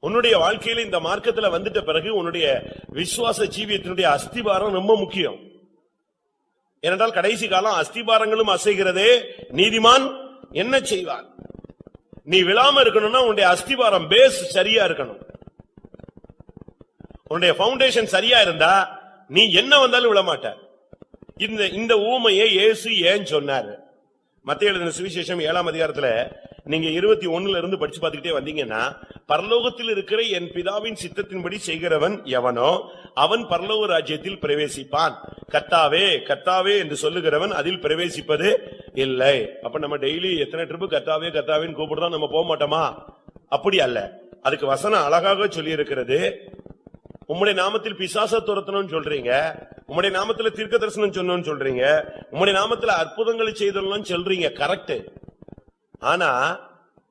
உன்னுடைய வாழ்க்கையில இந்த மார்க்கத்துல வந்துட்ட பிறகு உன்னுடைய விசுவாச ஜீவியத்தினுடைய அஸ்திவாரம் ரொம்ப முக்கியம். ஏனென்றால் கடைசி காலம் அஸ்திபாரங்களும் அசைகிறதே, நீதிமான் என்ன செய்வான்? நீ விழாம இருக்கணும்னா உன்னுடைய அஸ்திபாரம் பேஸ் சரியா இருக்கணும். உன்னுடைய பவுண்டேஷன் சரியா இருந்தா நீ என்ன வந்தாலும் விழமாட்ட. இந்த ஊமையை இயேசு ஏன் சொன்னாரு? மத்தேயு எழுதின சுவிசேஷம் 7ஆம் அதிகாரத்துல நீங்க 21 இருந்து படிச்சு பார்த்துக்கிட்டே வந்தீங்கன்னா, பரலோகத்தில் இருக்கிற என் பிதாவின் சித்தத்தின்படி செய்கிறவன் எவனோ அவன் பரலோக ராஜ்யத்தில் பிரவேசிப்பான், கர்த்தாவே கர்த்தாவே என்று சொல்லுகிறவன் அதில் பிரவேசிப்பது இல்லை. அப்ப நம்ம டெய்லி எத்தனை ட்ரிப்பு கர்த்தாவே கர்த்தாவேன்னு கூப்பிடுறோம், நம்ம போக மாட்டோமா? அப்படி அல்ல. அதுக்கு வசனம் அழகாக சொல்லி இருக்கிறது. உம்முடைய நாமத்தில் பிசாச துரத்தணும்னு சொல்றீங்க, உம்முடைய நாமத்துல தீர்க்க தரிசனம் சொன்னோம்னு சொல்றீங்க, உம்முடைய நாமத்துல அற்புதங்களை செய்தோம்னு சொல்றீங்க, கரெக்ட். ஆனா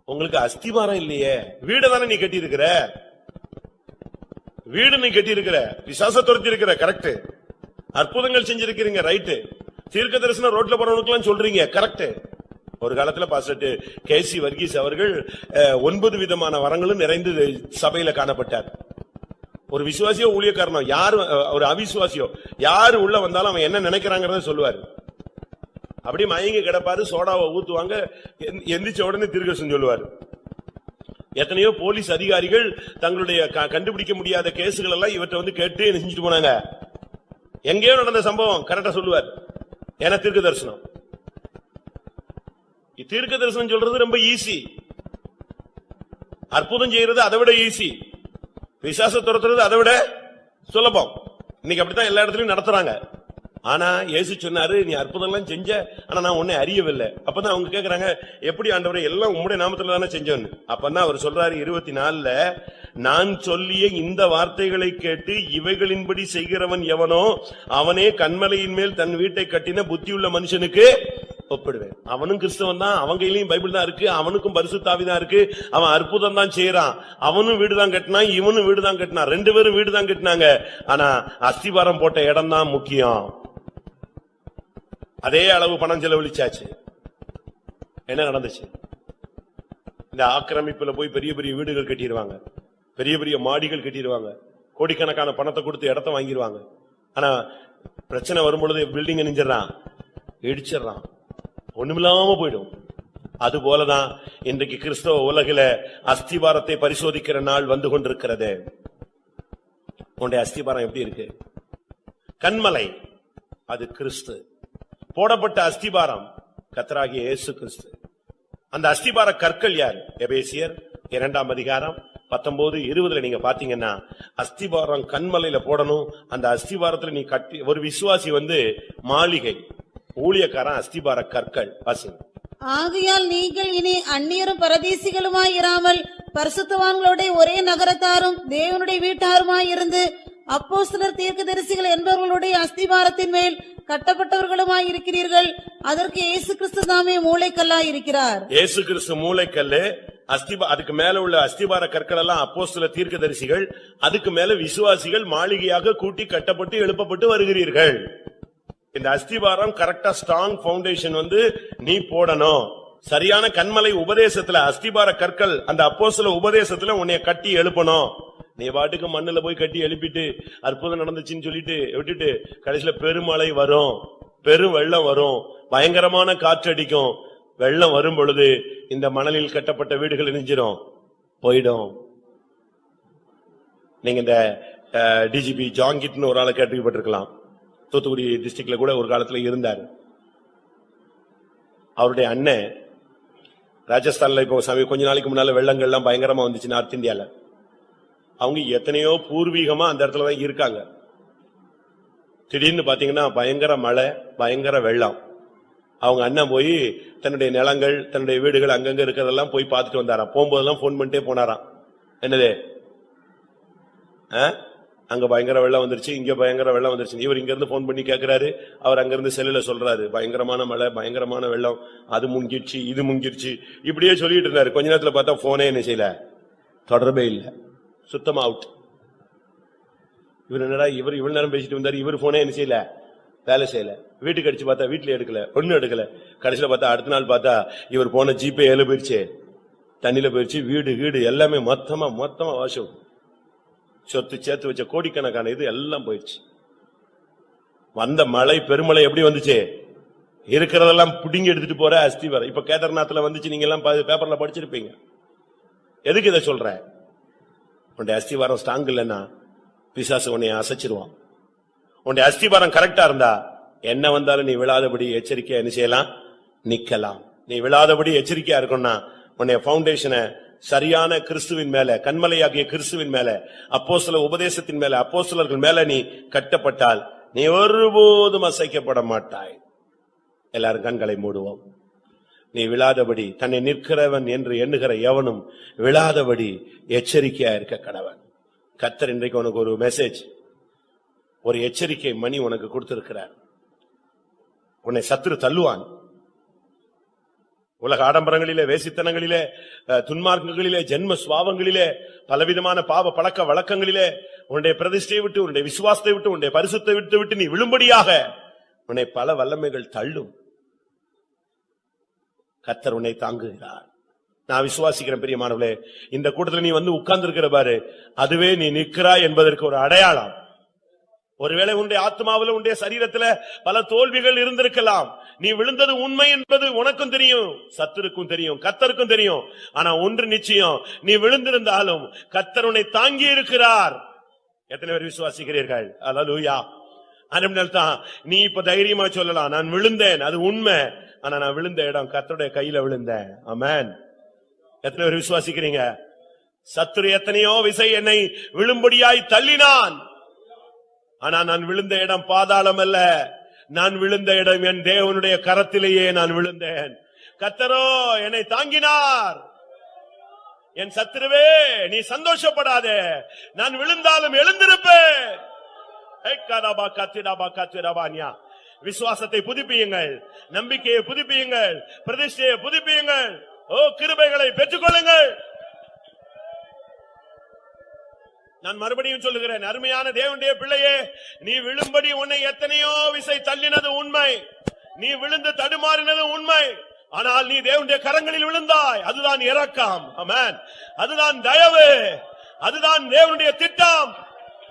உங்களுக்கு அஸ்திவாரம் இல்லையே. வீடு தானே நீ கட்டி இருக்கிற, வீடு நீ கட்டி இருக்கிற, பிசாச துரத்தி இருக்கிற, கரெக்ட். அற்புதங்கள் செஞ்சிருக்கிறீங்க, ரைட்டு. தீர்க்க தரிசனம் ரோட்ல போறவனுக்கு எல்லாம் சொல்றீங்க, கரெக்ட். ஒரு காலத்துல பாஸ்டர் கேசி வர்கீஸ் அவர்கள் 9 விதமான வரங்களும் நிறைந்து சபையில காணப்பட்டார். ஒரு விசுவாசியோ ஊழியக்காரனோ யாரு, ஒரு அவிசுவாசியோ யாரு உள்ள வந்தாலும் அவன் என்ன நினைக்கிறாங்கறத சொல்லுவாரு. அப்படி மயங்கி கிடப்பாரு, சோடாவை ஊத்துவாங்க, எந்திரிச்ச உடனே தீர்க்கதரிசனம் சொல்லுவாரு. எத்தனையோ போலீஸ் அதிகாரிகள் தங்களுடைய கண்டுபிடிக்க முடியாத கேசுகள் எல்லாம் இவற்றை வந்து கேட்டு செஞ்சுட்டு போனாங்க. எங்கேயோ நடந்த சம்பவம் கரெக்டா சொல்லுவார். ஏன்னா தீர்க்க தரிசனம், தீர்க்க தரிசனம் சொல்றது ரொம்ப ஈஸி, அற்புதம் செய்யறது அதை விட ஈஸி, விசுவாச துரத்துறது அதை விட சுலபம். இன்னைக்கு அப்படித்தான் எல்லா இடத்துலயும் நடத்துறாங்க. ஆனா இயேசு சொன்னாரு, நீ அற்புதம் எல்லாம் செஞ்ச, ஆனா நான் உன்னை அறியவில்லை. அப்பதான் அவங்க கேக்குறாங்க, எப்படி ஆண்டவரே எல்லாம் உம்முடைய நாமத்துல தானே செஞ்சோன்னு. அப்பதான் அவர் சொல்றாரு 24, நான் சொல்லிய இந்த வார்த்தைகளை கேட்டு இவைகளின்படி செய்கிறவன் எவனோ அவனே கன்மலையின் மேல் தன் வீட்டை கட்டின புத்தியுள்ள மனுஷனுக்கு ஒப்பிடுவேன். அவனும் கிறிஸ்தவன் தான், அவங்க கையிலயும் பைபிள் தான் இருக்கு, அவனுக்கும் பரிசுத்த ஆவி தான் இருக்கு, அவன் அற்புதம் தான் செய்யறான், அவனும் வீடுதான் கட்டினான், இவனும் வீடுதான் கட்டினான், 2 பேரும் வீடுதான் கட்டினாங்க. ஆனா அஸ்திவாரம் போட்ட இடம் தான் முக்கியம். அதே அளவு பணம் செலவழிச்சாச்சு. என்ன நடந்துச்சு? இந்த ஆக்கிரமிப்புல போய் பெரிய பெரிய வீடுகள் கட்டிடுவாங்க, பெரிய பெரிய மாடிகள் கட்டிடுவாங்க, கோடிக்கணக்கான பணத்தை கொடுத்து இடத்த வாங்கிடுவாங்க. ஆனா பிரச்சனை வரும்பொழுது பில்டிங் நெஞ்சிடறான், இடிச்சிடறான், ஒண்ணுமில்லாம போயிடும். அது போலதான் இன்றைக்கு கிறிஸ்தவ உலகில அஸ்திபாரத்தை பரிசோதிக்கிற நாள் வந்து கொண்டிருக்கிறது. உன்னுடைய அஸ்திபாரம் எப்படி இருக்கு? கன்மலை அது கிறிஸ்து, போடப்பட்ட அஸ்திபாரம் கர்த்தராகிய இயேசு கிறிஸ்து. அந்த அஸ்திபார கற்கள் யார்? எபேசியர் 2ஆம் அதிகாரம் 19-20 நீங்க பாத்தீங்கன்னா, அஸ்திபாரம் கன்மலையில போடணும். அந்த அஸ்திபாரத்துல நீ கட்டி, ஒரு விசுவாசி மாளிகை, ஊழியக்காரன் அஸ்திபார கற்கள். வாசிங்க. ஆகையால் நீங்கள் இனி அந்நியரும் பரதேசிகளுமாய் இராமல் பரிசுத்தவான்களோட ஒரே நகரத்தாரும் தேவனுடைய வீட்டாருமாய் இருந்து அப்போஸ்தலர் தீர்க்கதரிசிகள் என்பவர்களுடைய அஸ்திபாரத்தின் மேல் கட்டப்பட்டவர்களுமாய் இருக்கிறீர்கள். அதற்கு இயேசு கிறிஸ்து தாமே மூளைக்கல்லாய் இருக்கிறார். இயேசு கிறிஸ்து மூளைக்கல்லு. அதுக்கு மேல உள்ள அஸ்திபார கற்கள் எல்லாம் அப்போஸ்தலர் தீர்க்கதரிசிகள். அதுக்கு மேல விசுவாசிகள் மாளிகையாக கூட்டி கட்டப்பட்டு எழுப்பப்பட்டு வருகிறீர்கள். இந்த அஸ்திபாரம் கரெக்டா ஸ்ட்ராங் பவுண்டேஷன் நீ போடணும். சரியான கன்மலை உபதேசத்துல அஸ்திபார கற்கள் அந்த அப்போஸ்தல உபதேசத்துல உன்னைய கட்டி எழுப்பணும். நீ பாட்டுக்கு மண்ணுல போய் கட்டி எழுப்பிட்டு அற்புதம் நடந்துச்சுன்னு சொல்லிட்டு விட்டுட்டு கடைசியில பெருமழை வரும், பெரும் வெள்ளம் வரும், பயங்கரமான காற்றடிக்கும். வெள்ளம் வரும் பொழுது இந்த மணலில் கட்டப்பட்ட வீடுகள் நெஞ்சிரும், போயிடும். நீங்க இந்த டிஜிபி ஜாங்கிட்னு ஒரு ஆளை கேள்விப்பட்டிருக்கலாம். தூத்துக்குடி டிஸ்ட்ரிக்ட்ல கூட ஒரு காலத்துல இருந்தார். அவருடைய அண்ணன் ராஜஸ்தான்ல இப்போ கொஞ்ச நாளைக்கு முன்னால வெள்ளங்கள்லாம் பயங்கரமா வந்துச்சு நார்த் இந்தியால. அவங்க எத்தனையோ பூர்வீகமா அந்த இடத்துலதான் இருக்காங்க. திடீர்னு பாத்தீங்கன்னா பயங்கர மழை, பயங்கர வெள்ளம். அவங்க அண்ணன் போய் தன்னுடைய நிலங்கள், தன்னுடைய வீடுகள் அங்கங்க இருக்கிறதெல்லாம் போய் பார்த்துட்டு வந்தாராம். போகும்போதெல்லாம் போன் பண்ணிட்டே போனாராம். என்னது, அங்க பயங்கர வெள்ளம் வந்துருச்சு, இங்க பயங்கர வெள்ளம் வந்துருச்சு. இவர் இங்க இருந்து போன் பண்ணி கேட்கிறாரு, அவர் அங்க இருந்து செல்லுல சொல்றாரு, பயங்கரமான மழை, பயங்கரமான வெள்ளம், அது முங்கிருச்சு, இது முங்கிருச்சு, இப்படியே சொல்லிட்டு இருந்தாரு. கொஞ்ச நேரத்துல பார்த்தா போனே என்ன செய்யல, தொடர்பே இல்ல, சுத்தமா அவுட். இவர் என்னடா இவர் இவ்வளவு நேரம் பேசிட்டு வந்தாரு, இவர் போனே என்ன செய்யல, வேலை செய்யல. வீட்டுக்கு அடிச்சு பார்த்தா வீட்டுல எடுக்கல, ஒன்னும் எடுக்கல. கடைசியில பார்த்தா அடுத்த நாள் பார்த்தா இவர் போன ஜிபே ஏழு போயிருச்சு, தண்ணியில போயிருச்சு, வீடு வீடு எல்லாமே மொத்தமா வாசம், சொத்து சேர்த்து வச்ச கோடிக்கணக்கான இது எல்லாம் போயிடுச்சு. வந்த மழை பெருமழை எப்படி வந்துச்சு, இருக்கிறதெல்லாம் புடிங்கி எடுத்துட்டு போற அஸ்திவாரம். இப்ப கேதார்நாத்ல வந்துச்சு, நீங்க எல்லாம் பேப்பர்ல படிச்சிருப்பீங்க. எதுக்கு இதை சொல்ற? உன்னுடைய அஸ்திவாரம் ஸ்ட்ராங் இல்லைன்னா பிசாசு உன்னை அசைச்சிருவான். உன்னுடைய அஸ்திவாரம் கரெக்டா இருந்தா என்ன வந்தாலும் நீ விழாதபடி எச்சரிக்கையா என்ன செய்யலாம், நிக்கலாம். நீ விழாதபடி எச்சரிக்கையா இருக்கணும்னா உன்னுடைய பவுண்டேஷனை சரியான கிறிஸ்துவின் மேல, கன்மலையாகிய கிறிஸ்துவின் மேல, அப்போஸ்தல உபதேசத்தின் மேல, அப்போஸ்தலர்கள் மேல நீ கட்டப்பட்டால் நீ ஒருபோதும் அசைக்கப்பட மாட்டாய். எல்லாரும் கண்களை மூடுவோம். நீ விழாதபடி, தன்னை நிற்கிறவன் என்று எண்ணுகிற எவனும் விழாதபடி எச்சரிக்கையா இருக்க கடவன். கர்த்தர் இன்றைக்கு உனக்கு ஒரு மெசேஜ், ஒரு எச்சரிக்கை மணி உனக்கு கொடுத்திருக்கிறார். உன்னை சத்துரு தள்ளுவான். உலக ஆடம்பரங்களிலே, வேசித்தனங்களிலே, துன்மார்க்கங்களிலே, ஜென்ம சுவாவங்களிலே, பலவிதமான பாவ பழக்க வழக்கங்களிலே உன்னுடைய பிரதிஷ்டையை விட்டு, உன்னுடைய விசுவாசத்தை விட்டு, உன்னுடைய பரிசுத்தை விட்டு நீ விழும்படியாக உன்னை பல வல்லமைகள் தள்ளும். கர்த்தர் உன்னை தாங்குகிறார். நான் விசுவாசிக்கிறேன் பிரியமானவர்களே, இந்த கூட்டத்தில் நீ உட்கார்ந்து இருக்கிற பாரு, அதுவே நீ நிற்கிறாய் என்பதற்கு ஒரு அடையாளம். ஒருவேளை உன்னுடைய ஆத்மாவில், உன்னுடைய சரீரத்துல பல தோல்விகள் இருந்திருக்கலாம். நீ விழுந்தது உண்மை என்பது உனக்கும் தெரியும், சத்துருக்கும் தெரியும், கர்த்தருக்கும் தெரியும். ஆனா ஒன்று நிச்சயம், நீ விழுந்திருந்தாலும் கர்த்தர் உன்னை தாங்கி இருக்கிறார். எத்தனை பேர் விசுவாசிக்கிறீர்கள்? அல்லேலூயா. அதனால்தான் நீ இப்ப தைரியமா சொல்லலாம், நான் விழுந்தேன், அது உண்மை. ஆனா நான் விழுந்த இடம் கர்த்தருடைய கையில விழுந்தேன். ஆமென். எத்தனை பேர் விசுவாசிக்கிறீங்க? சத்துரு எத்தனையோ விசை என்னை விழும்படியாய் தள்ளினான். ஆனா நான் விழுந்த இடம் பாதாளம் அல்ல, நான் விழுந்த இடம் என் தேவனுடைய கரத்திலேயே நான் விழுந்தேன். கர்த்தரோ என்னை தாங்கினார். என் சத்துருவே நீ சந்தோஷப்படாதே, நான் விழுந்தாலும் எழுந்திருப்பேன். விசுவாசத்தை புதுப்பியுங்கள், நம்பிக்கையை புதுப்பியுங்கள், பிரதிஷ்டையை புதுப்பியுங்கள். ஓ, கிருபைகளை பெற்றுக்கொள்ளுங்கள். நான் மறுபடியும் சொல்லுகிறேன், அருமையான தேவனுடைய பிள்ளையே, நீ விழும்படி உன்னை எத்தனையோ விசை தள்ளினது உண்மை, நீ விழுந்து தடுமாறினது உண்மை. ஆனால் நீ தேவனுடைய கரங்களில் விழுந்தாய். அதுதான் இரக்கம். ஆமென். அதுதான் தயவு. அதுதான் தேவனுடைய திட்டம்.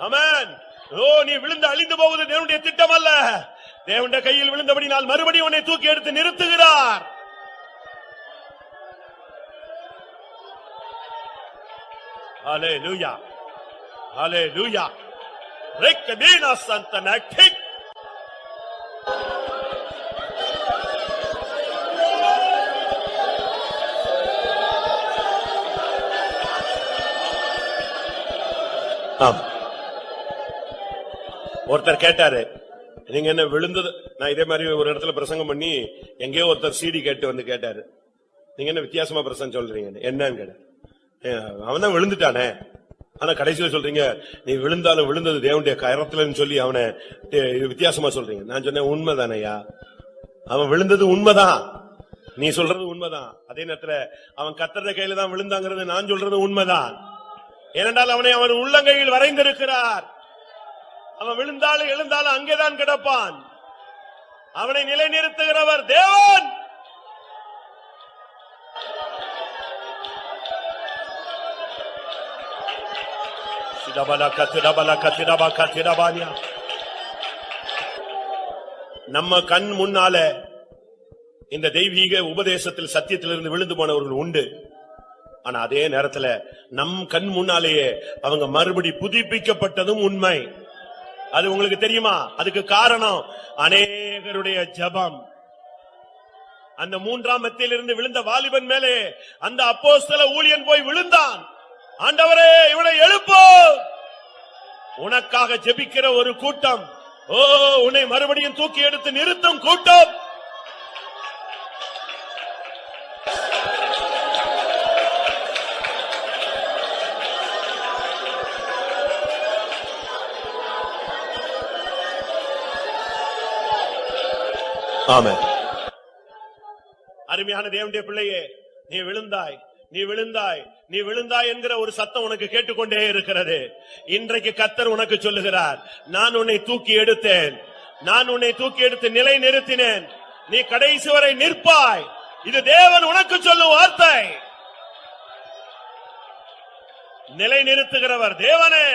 ஆமென். ஓ, நீ விழுந்து அழிந்து போவது தேவனுடைய திட்டம் அல்ல. தேவனுடைய கையில் விழுந்தபடி நான் மறுபடியும் உன்னை தூக்கி எடுத்து நிறுத்துகிறார். ஹalleluya, ஹalleluya. ரெக்கபீனா சந்தனக். ஒருத்தர் கேட்டாரு, நீங்க என்ன விழுந்தது? நான் இதே மாதிரி ஒரு இடத்துல பிரசங்கம் பண்ணி எங்கேயோ ஒருத்தர் சீடி கேட்டு வந்து கேட்டாரு, நீங்க என்ன வித்தியாசமா பிரசங்கம் சொல்றீங்க என்னன்னு கேட்டாரு. அவன் தான் விழுந்துட்டானே, ஆனா கடைசியில சொல்றீங்க நீ விழுந்தாலும் விழுந்தது தேவனுடைய கரத்துலன்னு சொல்லி அவனை வித்தியாசமா சொல்றீங்க. நான் சொன்னேன் உண்மைதானையா, அவன் விழுந்தது உண்மைதான், நீ சொல்றது உண்மைதான். அதே நேரத்துல அவன் கர்த்தருடைய கையில தான் விழுந்தாங்கிறது நான் சொல்றது உண்மைதான். ஏனென்றால் அவனை அவன் உள்ளங்கையில் வரைந்திருக்கிறார். அவன் விழுந்தாலும் எழுந்தாலும் அங்கேதான் கிடப்பான். அவனை நிலைநிறுத்துகிறவர் தேவன். நம்ம கண் முன்னால இந்த தெய்வீக உபதேசத்தில் சத்தியத்திலிருந்து விழுந்து போனவர்கள் உண்டு. ஆனா அதே நேரத்துல நம் கண் முன்னாலேயே அவங்க மறுபடி புதுப்பிக்கப்பட்டதும் உண்மை. அது உங்களுக்கு தெரியுமா? அதுக்கு காரணம் அநேகருடைய ஜெபம். அந்த 3ஆம் மத்தியிலிருந்து விழுந்த வாலிபன் மேலே அந்த அப்போஸ்தல ஊழியன் போய் விழுந்தான். ஆண்டவரே, இவனை எழுப்பு. உனக்காக ஜெபிக்கிற ஒரு கூட்டம், ஓ, உன்னை மறுபடியும் தூக்கி எடுத்து நிறுத்தும் கூட்டம். ஆமென். அருமையான தேவனுடைய பிள்ளையே, நீ விழுந்தாய், நீ விழுந்தாய், நீ விழுந்தாய் என்கிற ஒரு சத்தம் உனக்கு கேட்டுக்கொண்டே இருக்கிறது. இன்றைக்கு கர்த்தர் உனக்கு சொல்லுகிறார், நான் உன்னை தூக்கி எடுத்தேன், நான் உன்னை தூக்கி எடுத்து நிலை நிறுத்தினேன், நீ கடைசி வரை நிற்பாய். இது தேவன் உனக்கு சொல்லும் வார்த்தை. நிலை நிறுத்துகிறவர் தேவனே.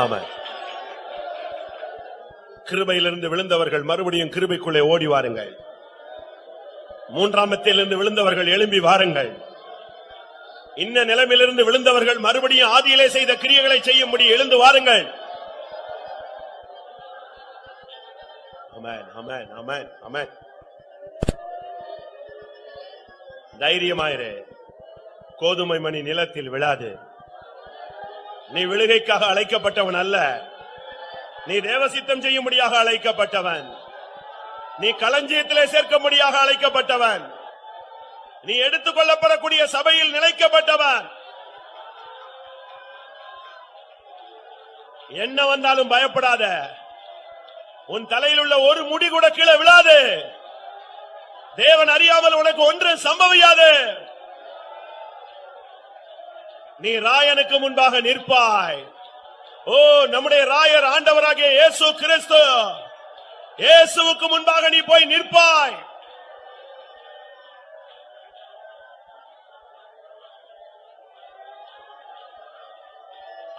ஆமென். கிருபையிலிருந்து விழுந்தவர்கள் மறுபடியும் கிருபைக்குள்ளே ஓடி வாருங்கள். 3ஆம் மத்தியிலிருந்து விழுந்தவர்கள் எழும்பி வாருங்கள். இன்ன நிலைமையிலிருந்து விழுந்தவர்கள் மறுபடியும் ஆதியிலே செய்த கிரியைகளை செய்யும்படி எழுந்து வாருங்கள். ஆமென், ஆமென், ஆமென், ஆமென். தைரியமாயிரு. கோதுமை மணி நிலத்தில் விழாது. நீ விழுகைக்காக அழைக்கப்பட்டவன் அல்ல, நீ தேவசித்தம் செய்யும்படியாக அழைக்கப்பட்டவன். நீ களஞ்சியத்திலே சேர்க்கும்படியாக அழைக்கப்பட்டவன். நீ எடுத்துக் கொள்ளப்படக்கூடிய சபையில் நிலைக்கப்பட்டவன். என்ன வந்தாலும் பயப்படாத. உன் தலையில் உள்ள ஒரு முடி கூட கீழே விழாது. தேவன் அறியாமல் உனக்கு ஒன்று சம்பவியாது. நீ ராயனுக்கு முன்பாக நிற்பாய். ஓ, நம்முடைய ராயர் ஆண்டவராகிய இயேசு கிறிஸ்து, இயேசுவுக்கு முன்பாக நீ போய் நிற்பாய்.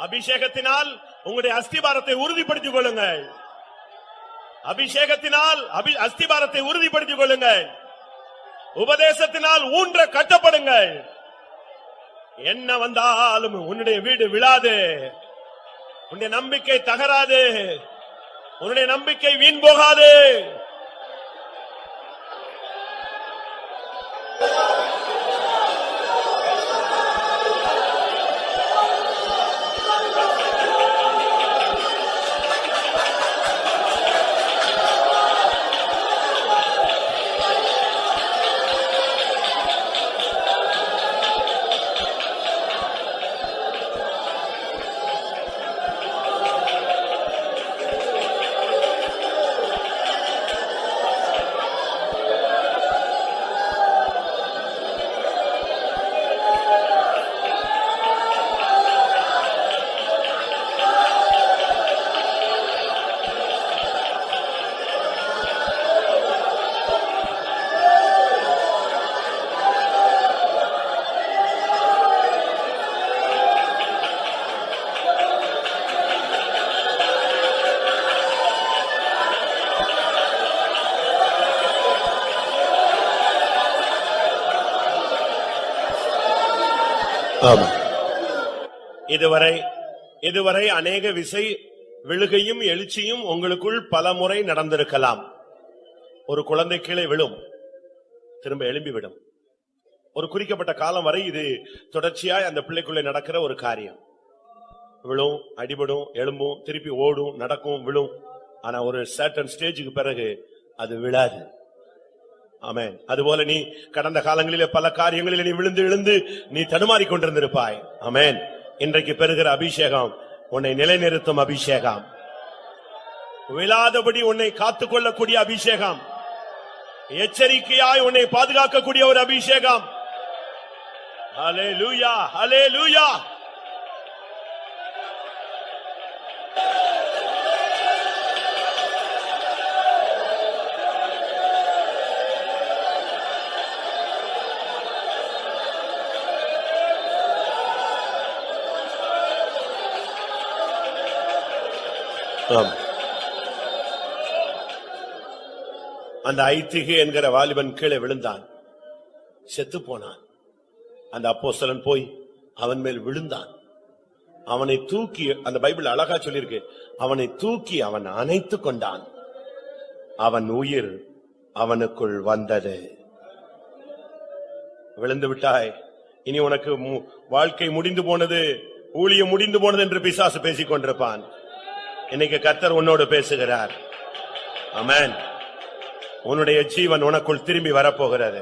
அபிஷேகத்தினால் உங்களுடைய அஸ்திபாரத்தை உறுதிப்படுத்திக் கொள்ளுங்கள். அபிஷேகத்தினால் அஸ்திபாரத்தை உறுதிப்படுத்திக் கொள்ளுங்கள். உபதேசத்தினால் ஊன்ற கட்டப்படுங்கள். என்ன வந்தாலும் உன்னுடைய வீடு விழாது. உன்னுடைய நம்பிக்கை தகராது. உன்னுடைய நம்பிக்கை வீண் போகாது. ஆமா. இதுவரை அநேக விசை விழுகையும் எழுச்சியும் உங்களுக்குள் பல முறை நடந்திருக்கலாம். ஒரு குழந்தை கீழே விழும், திரும்ப எழும்பி விடும். ஒரு குறிக்கப்பட்ட காலம் வரை இது தொடர்ச்சியாய் அந்த பிள்ளைக்குள்ளே நடக்கிற ஒரு காரியம். விழும், அடிபடும், எழும்பும், திருப்பி ஓடும், நடக்கும், விழும். ஆனா ஒரு சர்டன் ஸ்டேஜுக்கு பிறகு அது விழாது. ஆமென். அதுபோல நீ கடந்த காலங்களிலே பல காரியங்களிலே நீ விழுந்து விழுந்து நீ தடுமாறிக் கொண்டிருந்திருப்பாய். ஆமென். இன்றைக்கு பெறுகிற அபிஷேகம் உன்னை நிலைநிறுத்தும் அபிஷேகம், விழாதபடி உன்னை காத்துக்கொள்ளக்கூடிய அபிஷேகம், எச்சரிக்கையாய் உன்னை பாதுகாக்கக்கூடிய ஒரு அபிஷேகம். ஹல்லேலூயா, ஹல்லேலூயா. அந்த ஐத்திகை என்கிற வாலிபன் கீழே விழுந்தான், செத்து போனான். அந்த அப்போஸ்தலன் போய் அவன் மேல் விழுந்தான். அவனை தூக்கி, அந்த பைபிள் அழகா சொல்லியிருக்கு, அவனை தூக்கி அவன் அணைத்துக் கொண்டான். அவன் உயிர் அவனுக்குள் வந்தது. விழுந்து விட்டாய், இனி உனக்கு வாழ்க்கை முடிந்து போனது, ஊழியம் முடிந்து போனது என்று பிசாசு பேசிக் கொண்டிருப்பான். இன்னைக்கு கர்த்தர் உன்னோடு பேசுகிறார். ஆமென். உன்னுடைய ஜீவன் உனக்குள் திரும்பி வரப்போகிறது.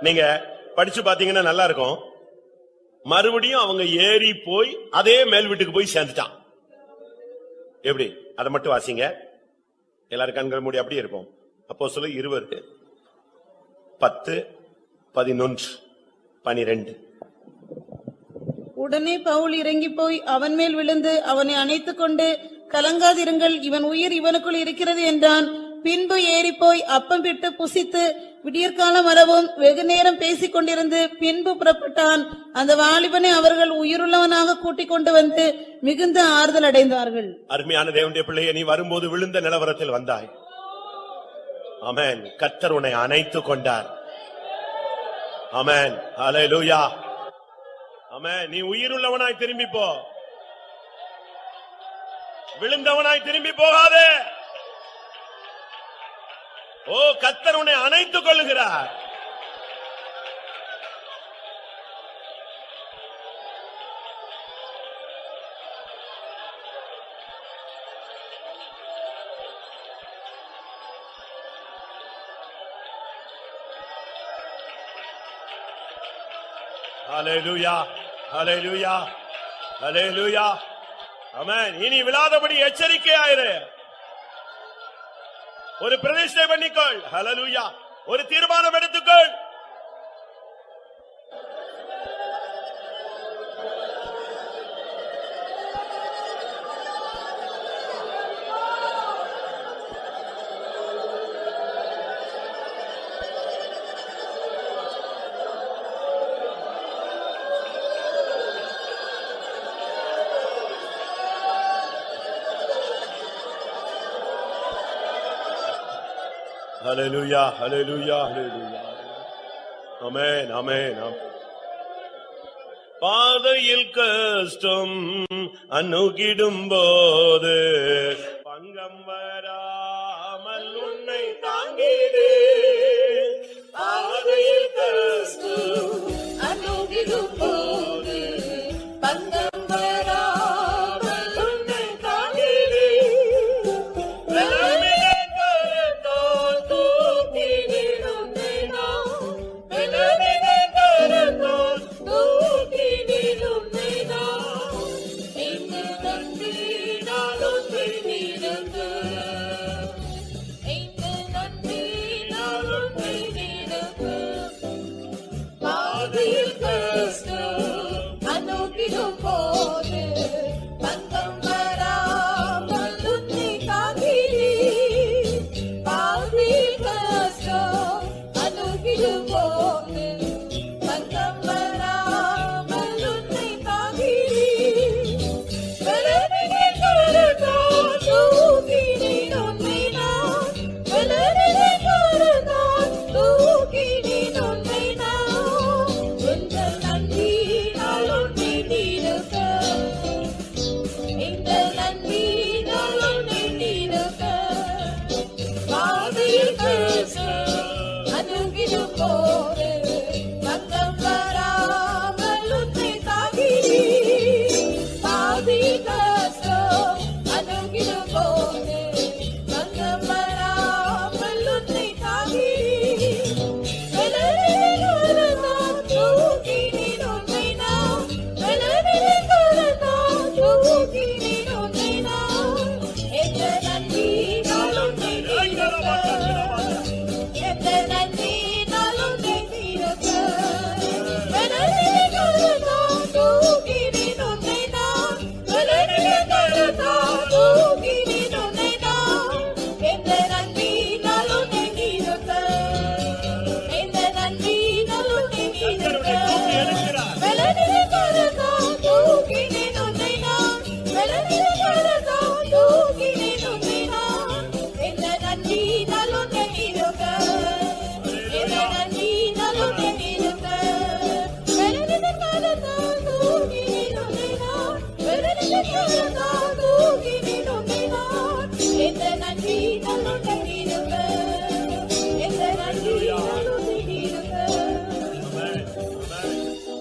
நீங்க படிச்சு பாத்தீங்கன்னா நல்லா இருக்கும். மறுபடியும் அவங்க ஏறி போய் அதே மேல் வீட்டுக்கு போய் சேர்ந்துட்டான். எப்படி? அதை மட்டும் வாசிங்க. எல்லாரும் கண்கள் மூடி அப்படியே இருப்போம். அப்போஸ்தலர் 20 10 11 12. உடனே பவுல் இறங்கி போய் அவன் மேல் விழுந்து அவனை அணைத்துக் கொண்டு, கலங்காதிருங்கள், இவன் உயிர் இவனுக்குள் இருக்கிறது என்றான். பின்பு ஏறி போய் அப்பம் விட்டு புசித்து விடியற்காலம் வரவும் வெகு நேரம் பேசிக் கொண்டிருந்து பின்பு புறப்பட்டான். அந்த வாலிபனை அவர்கள் உயிருள்ளவனாக கூட்டிக் கொண்டு வந்து மிகுந்த ஆறுதல் அடைந்தார்கள். அருமையான தேவனுடைய பிள்ளையை, நீ வரும்போது விழுந்த நிலவரத்தில் வந்தாய். ஆமென். கர்த்தர் உன்னை அணைத்துக் கொண்டார். ஆமென். ஹல்லேலூயா. ஆமென். நீ உயிருள்ளவனாய் திரும்பி போ, விழுந்தவனாய் திரும்பி போகாதே. ஓ, கர்த்தர் உன்னை அணைத்துக் கொள்ளுகிறார். ஹல்லேலூயா, ஹல்லேலூயா, ஹல்லேலூயா. ஆமென். இனி விழாதபடி எச்சரிக்கையாயிரு. ஒரு பிரதிஷ்டை பண்ணிக்கொள். ஹல்லேலூயா. ஒரு தீர்மானம் எடுத்துக்கொள். Hallelujah, hallelujah, hallelujah. Amen, amen, amen. பாதையில் கஷ்டம் அணுகிடும் போது பங்கம் வராமல் உன்னை தாங்கிடு. பாதையில் கஷ்டம் அணுகிடும் போது பங்கம் வராமல் உன்னை தாங்கிடு.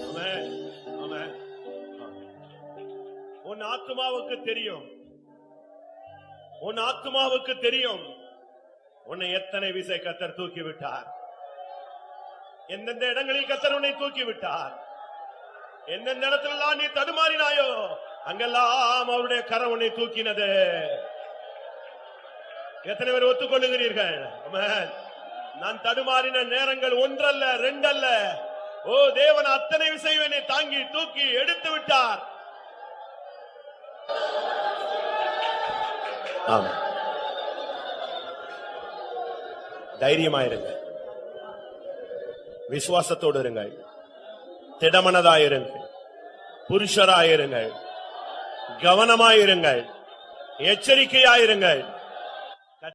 ஆமென். ஆமென். உன் ஆத்துமாவுக்கு தெரியும், உன் ஆத்துமாவுக்கு தெரியும் உன்னை எத்தனை விசை கர்த்தர் தூக்கி விட்டார், எந்தெந்த இடங்களில் கர்த்தர் உன்னை தூக்கி விட்டார், எந்தெந்த இடத்துல நீ தடுமாறினாயோ அங்கெல்லாம் அவருடைய கரம் உன்னை தூக்கினது. எத்தனை பேர் ஒத்துக்கொள்ளுகிறீர்கள்? ஆமென். நான் தடுமாறின நேரங்கள் ஒன்றல்ல ரெண்டல்ல. ஓ தேவன் அத்தனை விஷயம் என்னை தாங்கி தூக்கி எடுத்து விட்டார். ஆமா, தைரியமாயிருங்க, விசுவாசத்தோடு இருங்கள், திடமனதாயிருங்கள், புருஷராயிருங்கள், கவனமாயிருங்கள், எச்சரிக்கையாயிருங்கள்.